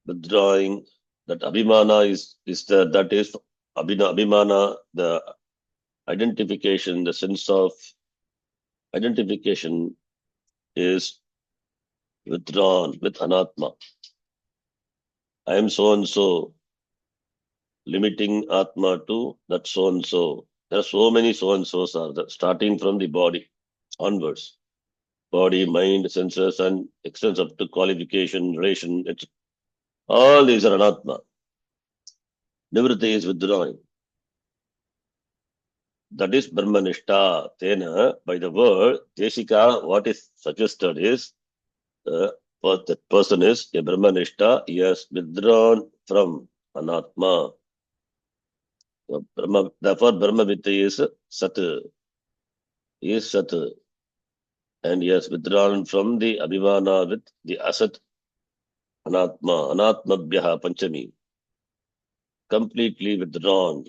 withdrawing. That abhimana is abhimana, the identification, the sense of identification is withdrawn with anatma. I am so and so, limiting atma to that so and so. There are so many so and so's are there, starting from the body onwards. Body, mind, senses, and extends up to qualification, relation. All these are anatma. Nivritti is withdrawing. That is Brahmanishta. Tena, by the word, Deshika, what is suggested is, that person is a Brahmanishta, he has withdrawn from Anatma. So therefore, Brahmavitta is Sat, is Sat, and he has withdrawn from the Abhivana with the Asat Anatma, Anatmabhyaha Panchami, completely withdrawn,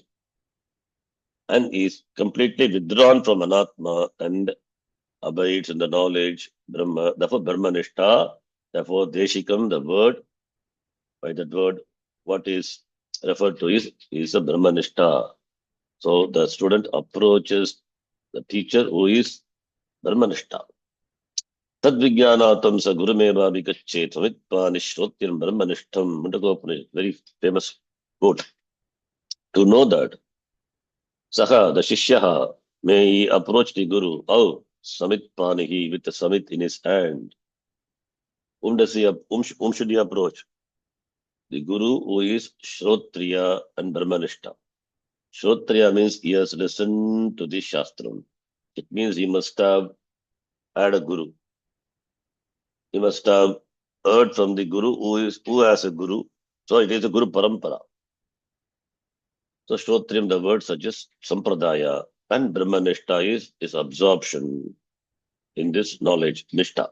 and is completely withdrawn from Anatma and abides in the knowledge Brahma. Therefore, Brahmanishta, therefore, Deshikam, the word, by that word, what is referred to is a Brahmanishta. So the student approaches the teacher who is Brahmanishta. Tadvijnanatam sa gurumeva vikachet samitpani shrotyam Brahmanishtam. Mundagopanishad, very famous quote. To know that Saha, the Shishyaha, may he approach the Guru. Oh, Samitpanihi, with the Samit in his hand. Whom should he approach? The Guru who is Shrotriya and Brahmanishta. Shrotriya means he has listened to the Shastram. It means he must have had a Guru. He must have heard from the Guru who has a Guru. So it is a Guru Parampara. So Shrotriyam, the word suggests Sampradaya, and Brahmanishta is absorption in this knowledge, Nishta.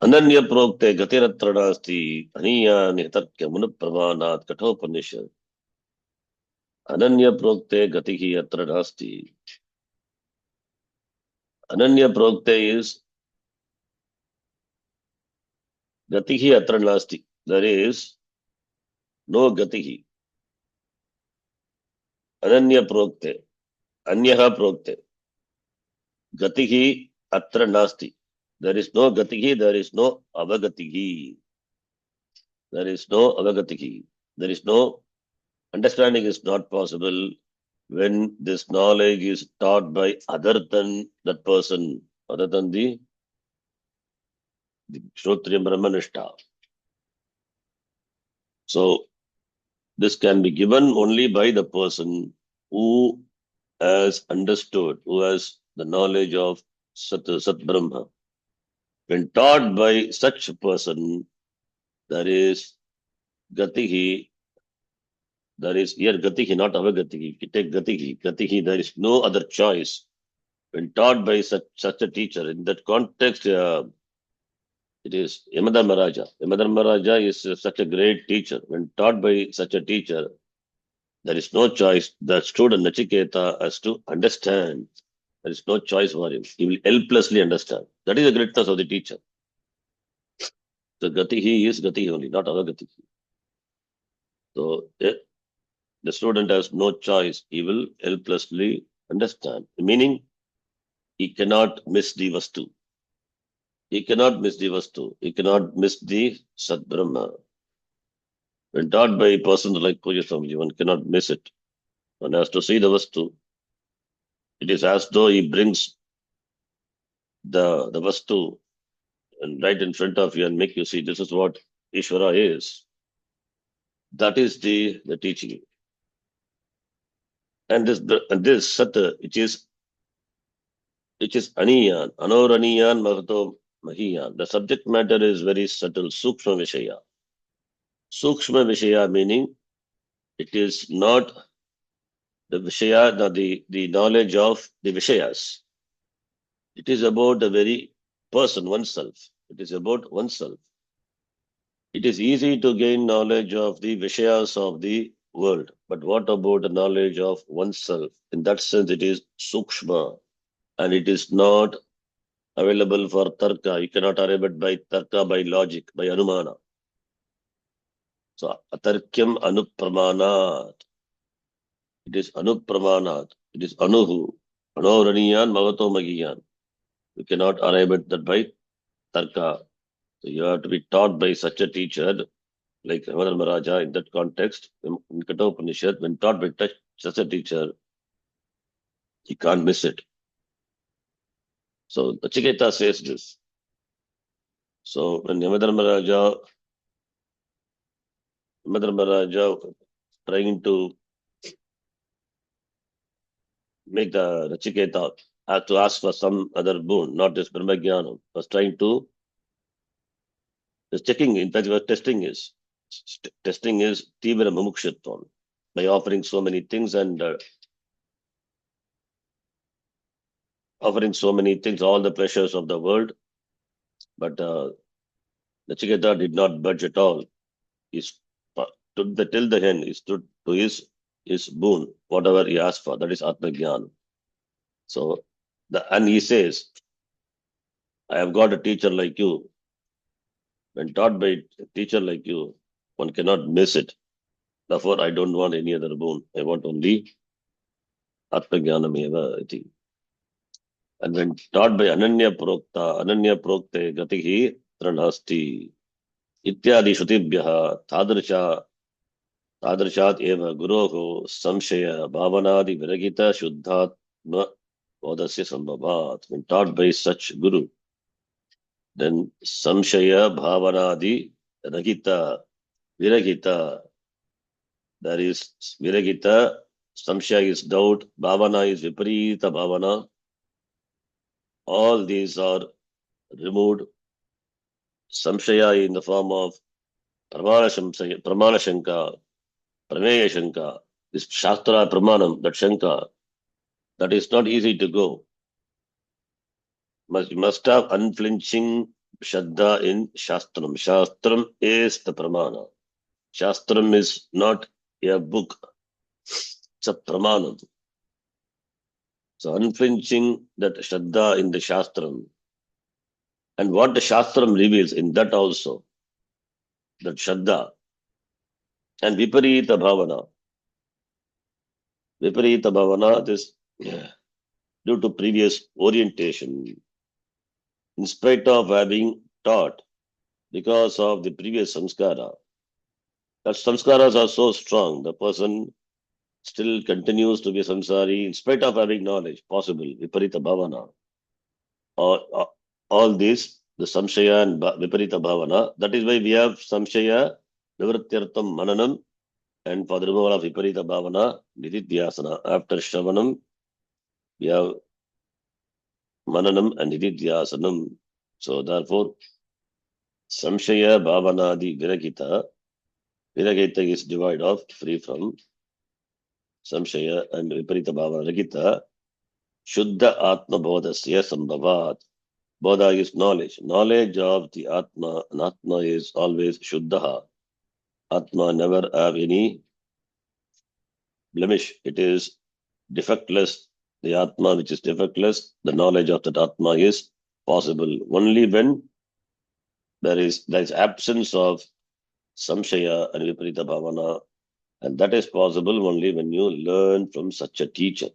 Ananya prokte gatiratra nasti aniya nihitatya munupramanat kathopanishad. Ananya prokte gatihi atra nasti. Ananya prokte is gatihi atra nasti. There is no gatihi. Ananya prokte. Anyaha prokte. Gatihi atra nasti. There is no gatihi, there is no avagatihi. There is no avagatihi. There is no understanding is not possible when this knowledge is taught by other than that person, other than the Shrotriya Brahmanishta. So this can be given only by the person who has understood, who has the knowledge of Sat Brahma. When taught by such a person, there is Gatihi, there is here Gatihi, not Avagatihi. You take Gatihi. Gatihi, there is no other choice. When taught by such a teacher, in that context, it is Yamadharmaraja. Yamadharmaraja is such a great teacher. When taught by such a teacher, there is no choice. The student Nachiketa has to understand. There is no choice for him. He will helplessly understand. That is the greatness of the teacher. So Gatihi is Gatihi only, not Avagatihi. So the student has no choice. He will helplessly understand. Meaning, he cannot miss the Vastu. He cannot miss the Vastu. He cannot miss the Sat Brahma. When taught by a person like Puja Swamiji, one cannot miss it. One has to see the Vastu. It is as though he brings the Vastu and right in front of you and make you see this is what Ishvara is. That is the teaching. And this Sat, which is Aniyan, Anoraniyan, Mahto Mahiyan. The subject matter is very subtle, Sukshma Vishaya. Sukshma Vishaya meaning it is not the Vishaya, the knowledge of the Vishayas. It is about the very person, oneself. It is about oneself. It is easy to gain knowledge of the Vishayas of the world. But what about the knowledge of oneself? In that sense, it is Sukshma. And it is not available for Tarka. You cannot arrive at by Tarka, by logic, by Anumana. So, Atarkyam Anupramanat. It is Anupramanat. It is Anuhu. Anoraniyan Magato Magiyan. You cannot arrive at that by Tarka. So you have to be taught by such a teacher, like Ramadhan Maharaja in that context. In Kathopanishad, when taught by such a teacher, he can't miss it. So Nachiketa says this. So when Ramadhan Maharaja trying to make the Nachiketa to ask for some other boon, not just Brahmajnana. Was trying to, was checking, in fact, was testing is Tivara Mumukshitvam by offering so many things and offering so many things, all the pleasures of the world. But Nachiketa did not budge at all. He stood till the end. He stood to his boon, whatever he asked for. That is Atma Jnana. So, and he says, I have got a teacher like you. When taught by a teacher like you, one cannot miss it. Therefore, I don't want any other boon. I want only Atma Jnanam eva iti. And when taught by Ananya Prokte Gatihi Tranhasti Ityadi Shutibhyaha Tadrishat eva Guroho Samshaya Bhavanadi Viragita Shuddhatma Vadasya Sambhavat. When taught by such Guru, then Samshaya Bhavanadi Ragita Viragita, there is Viragita, Samshaya is doubt, Bhavana is Viparita Bhavana. All these are removed. Samshaya in the form of Pramana Shanka, Prameya Shanka, this Shastra Pramanam, that Shanka, that is not easy to go. You must have unflinching Shraddha in Shastram. Shastram is the Pramana. Shastram is not a book, it's a Pramanam. So unflinching that Shraddha in the Shastram. And what the Shastram reveals in that also, that Shraddha and Viparita Bhavana. Viparita Bhavana, this due to previous orientation, in spite of having taught, because of the previous samskara, that samskaras are so strong, the person still continues to be samsari in spite of having knowledge, possible, Viparita Bhavana. All this, the samshaya and Viparita Bhavana, that is why we have samshaya, Nivrityartham Mananam, and for the removal of Viparita Bhavana, Nididhyasana. After Shravanam, we have Mananam and Nididhyasanam. So therefore, Samshaya Bhavanadi Viragita, Viragita is devoid of, free from Samshaya and Viparita Bhavana. Viragita, Shuddha Atma Bodhasya Sambhavat. Bodha is knowledge. Knowledge of the Atma, and Atma is always Shuddha. Atma never have any blemish. It is defectless. The Atma which is defectless, the knowledge of that Atma is possible only when there is absence of Samshaya and Viparita Bhavana, and that is possible only when you learn from such a teacher.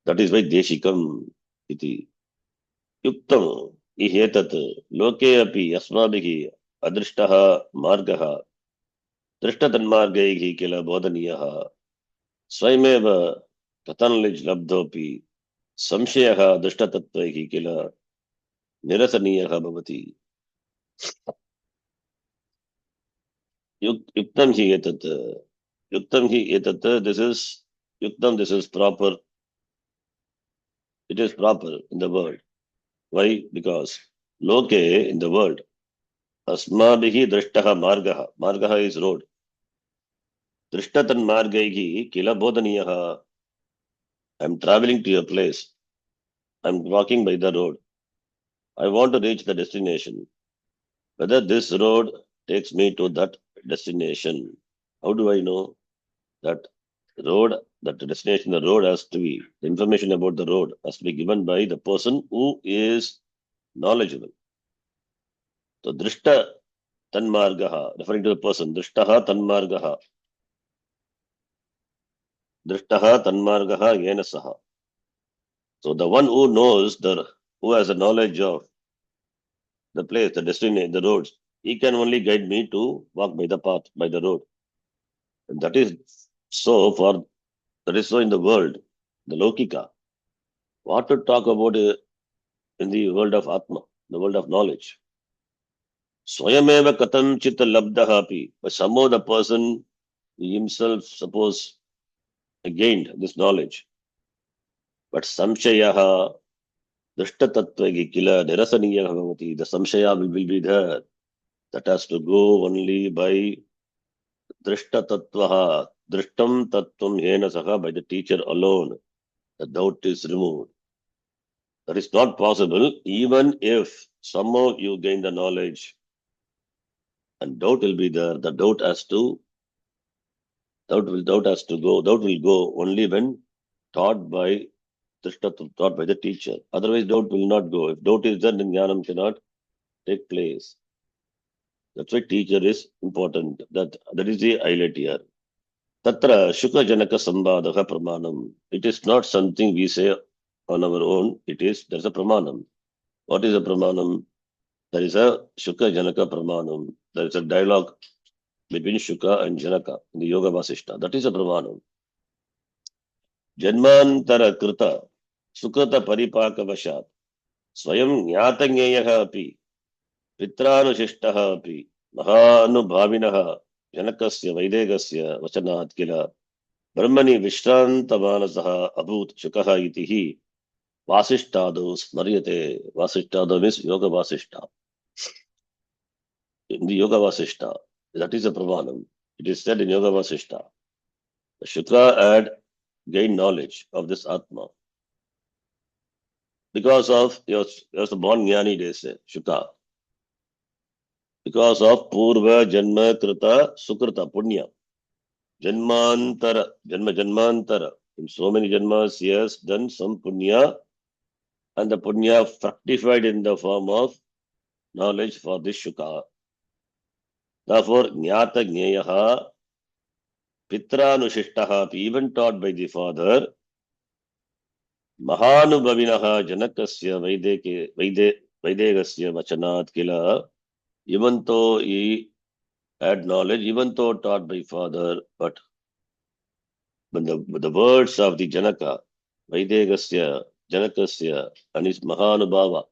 That is why Deshikam iti Yuktam ihetat loke api asmabhihi adrishtaha margaha drishtatanmargaihi kila bodhaniyaha swayameva katanlij labdhopi samshayaha drishtatattvaihi kila nirasaniyaha bhavati. Yuktam hi etat. Yuktam hi etat. This is Yuktam, this is proper. It is proper in the world. Why? Because loke in the world. Asmabhihi drishtaha margaha. Margaha is road. Drishtatan margaihi kila bodhaniyaha. I'm traveling to a place. I'm walking by the road. I want to reach the destination. Whether this road takes me to that destination. How do I know that road, that destination, the road has to be, the information about the road has to be given by the person who is knowledgeable. So drishta tanmargaha, referring to the person, drishtaha tanmargaha. Drishtaha tanmargaha yenasaha. So the one who knows, who has a knowledge of the place, the destination, the roads, he can only guide me to walk by the path, by the road. And that is so in the world, the Lokika. What to talk about in the world of Atma, the world of knowledge. Swayameva katam chitta labdaha api. But somehow the person himself, suppose, gained this knowledge. But samshayaha drishtatatva kila nirasaniya bhavati. The samshaya will be there. That has to go only by drishtatatvaha. Drishtam tattvam yena saha, by the teacher alone. The doubt is removed. That is not possible even if somehow you gain the knowledge and doubt will be there. The doubt has to doubt will go only when taught by taught by the teacher. Otherwise, doubt will not go. If doubt is there, then jnanam cannot take place. That's why teacher is important. That is the highlight here. Tatra Shuka Janaka Sambhadaha Pramanam. It is not something we say on our own. There's a Pramanam. What is a Pramanam? There is a Shuka Janaka Pramanam. There is a dialogue between Shuka and Janaka in the Yoga Vasishta. That is a Pramanam. Janmantara Krita Sukrata Paripaka Vashat Swayam Nyatangeyaha api Pitranushishtaha api Mahanubhavinaha Janakasya Vaidegasya Vachanat Kila Brahmani Vishrantavanasaha Abhut Shukaha itihi Vasishtado Smaryate. Vasishtado means Yoga Vasishta. In the Yoga Vasishta, that is a Pramanam. It is said in Yoga Vasishta. The Shuka had gained knowledge of this Atma. Because of, he was a born Jnani, they say, Shuka. Because of Purva Janma Krita Sukrita Punya. Janmantara. In so many Janmas, he has done some Punya, and the Punya fructified in the form of knowledge for this Shuka. Therefore, Jnata Jneyaha Pitranushishtaha, even taught by the father, Mahanubhavinaha Janakasya Vaidegasya Vachanat Kila, even though he had knowledge, even though taught by father, but when the words of the Janaka, Vaidegasya, Janakasya, and his Mahanubhava,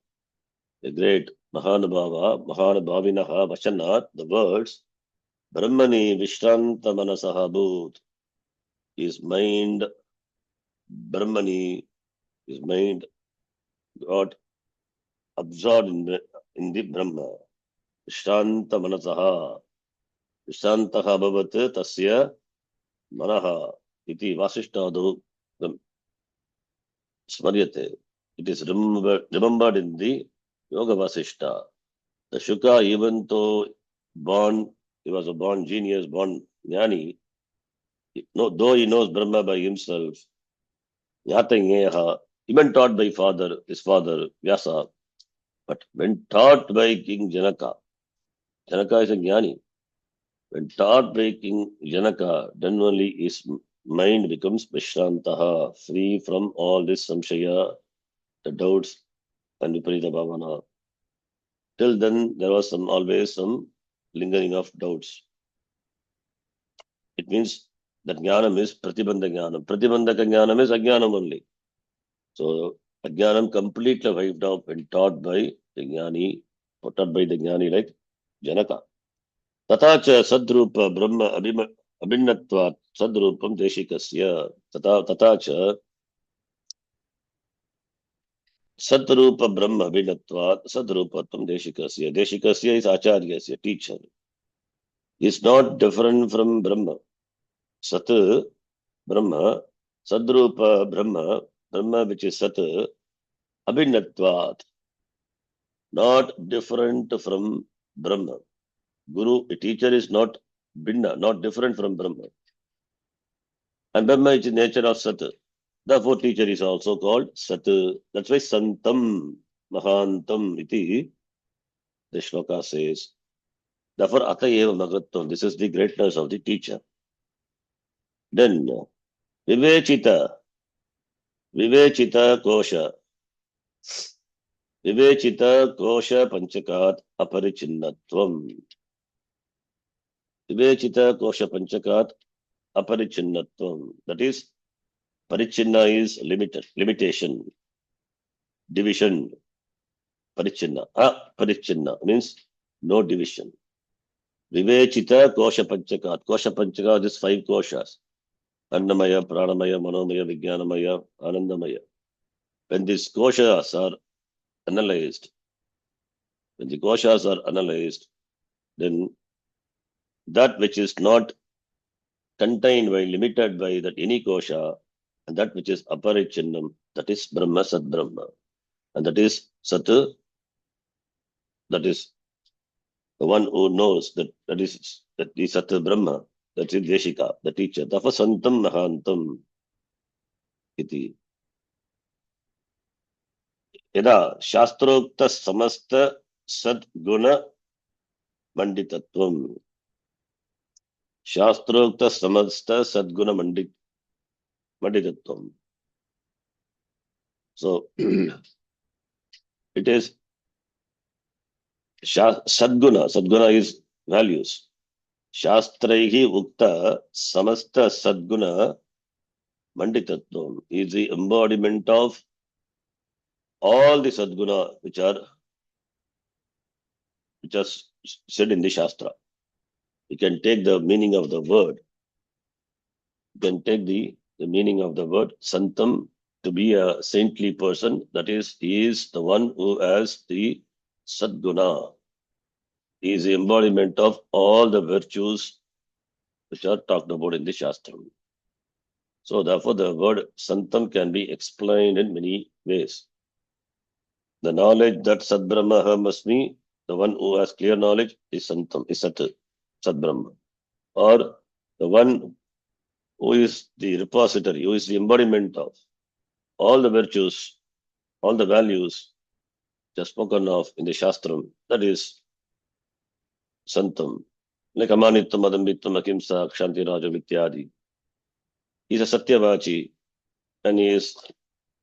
the great Mahanubhavinaha Vachanat, the words, Brahmani Vishranta Manasaha Bhut, his mind, Brahmani, his mind got absorbed in the Brahma. Vishranta Manasaha. Vishrantaha Bhavat Tasya Manaha. Iti Vasishtadu Smaryate. It is remembered in the Yoga Vasishta. The Shuka, even though he was a born genius, born Jnani, though he knows Brahma by himself, Yata even taught by his father, Vyasa, but when taught by King Janaka is a Jnani. When taught by King Janaka, then only his mind becomes Vishrantaha, free from all this samshaya, the doubts and viparita bhavana. Till then, there was always some lingering of doubts. It means that jnanam is pratibandha jnanam. Pratibandhaka jnanam is ajnanam only. So, ajnanam completely wiped out when taught by the jnani like Janaka. Tatacha sadrupa brahma abhinnatvat sadrupam deshikasya. Tatacha sadrupa brahma abhinnatvat sadrupatvam deshikasya. Deshikasya is acharyasya, teacher. Is not different from Brahma. Sat, Brahma, sadrupa Brahma which is Sat, abhinnatvat, not different from Brahma. Guru, a teacher is not Binna, not different from Brahma. And Brahma is the nature of Sat. Therefore, teacher is also called Sat. That's why Santam, Mahantam, iti, the Shloka says. Therefore, Atayeva Magatvam, this is the greatness of the teacher. Then, Vivekachita Kosha. Vivekachita Kosha Panchakat Aparichinnatvam. Vivekachita Kosha Panchakat Aparichinnatvam. That is, Parichinna is limitation, division. Parichinna. Parichinna means no division. Vivekachita Kosha Panchakat. Kosha Panchakat is 5 koshas. Annamaya, Pranamaya, Manomaya, Vijnanamaya, Anandamaya. when these koshas are analyzed, then that which is not contained by, limited by that any kosha, and that which is aparichinnam, that is Brahma, Sat Brahma. And that is Sat, that is the one who knows that is Sat Brahma, that is Deshika, the teacher. Tafa Santam Mahantam iti. Yada Shastrokta Samasta Sadguna Manditatvam. Shastrokta Samasta Sadguna Manditatvam. So it is Sadguna. Sadguna is values. Shastraihi Ukta Samasta Sadguna Manditatvam is the embodiment of all the Sadguna which are said in the Shastra. You can take the meaning of the word. You can take the meaning of the word Santam to be a saintly person. That is, he is the one who has the Sadguna. He is the embodiment of all the virtues which are talked about in the Shastra. So therefore, the word Santam can be explained in many ways. The knowledge that Sadbrahma Aham the one who has clear knowledge is Santam, is Sadbrahma. Or the one who is the repository, who is the embodiment of all the virtues, all the values just spoken of in the Shastram, that is Santam. Like Amanittam, Adambittam, Akimsa, Kshanti, Raja, Vityadi. He is a Satyavachi and he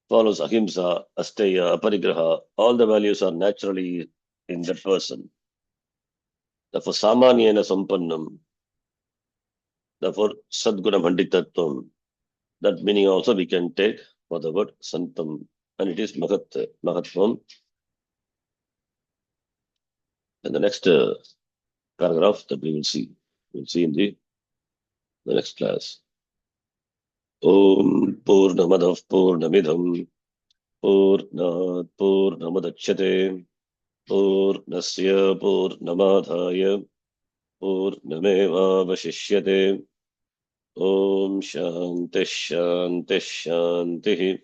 follows Ahimsa, Asteya, Aparigraha. All the values are naturally in that person. Therefore, Samanyena Sampannam. Therefore, Sadguna Manditatvam. That meaning also we can take for the word Santam. And it is Mahatvam. And the next paragraph that we will see. We'll see in the next class. Om Purnamadav Purnamidham Purnat Purnamadachyate Purnasya Purnamadhaya Purnameva Vashishyate Om Shanti Shanti Shanti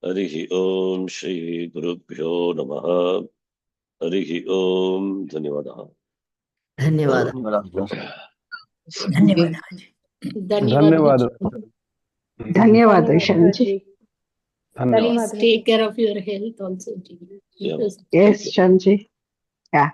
Harihi Om Shri Gurubhyo Namaha Harihi Om Dhanyavadaha. ಧನ್ಯವಾದ. ಧನ್ಯವಾದ. ಧನ್ಯವಾದ ಶಂಜಿ. Please take care of your health also. Yeah. Yes, ಶಂಜಿ.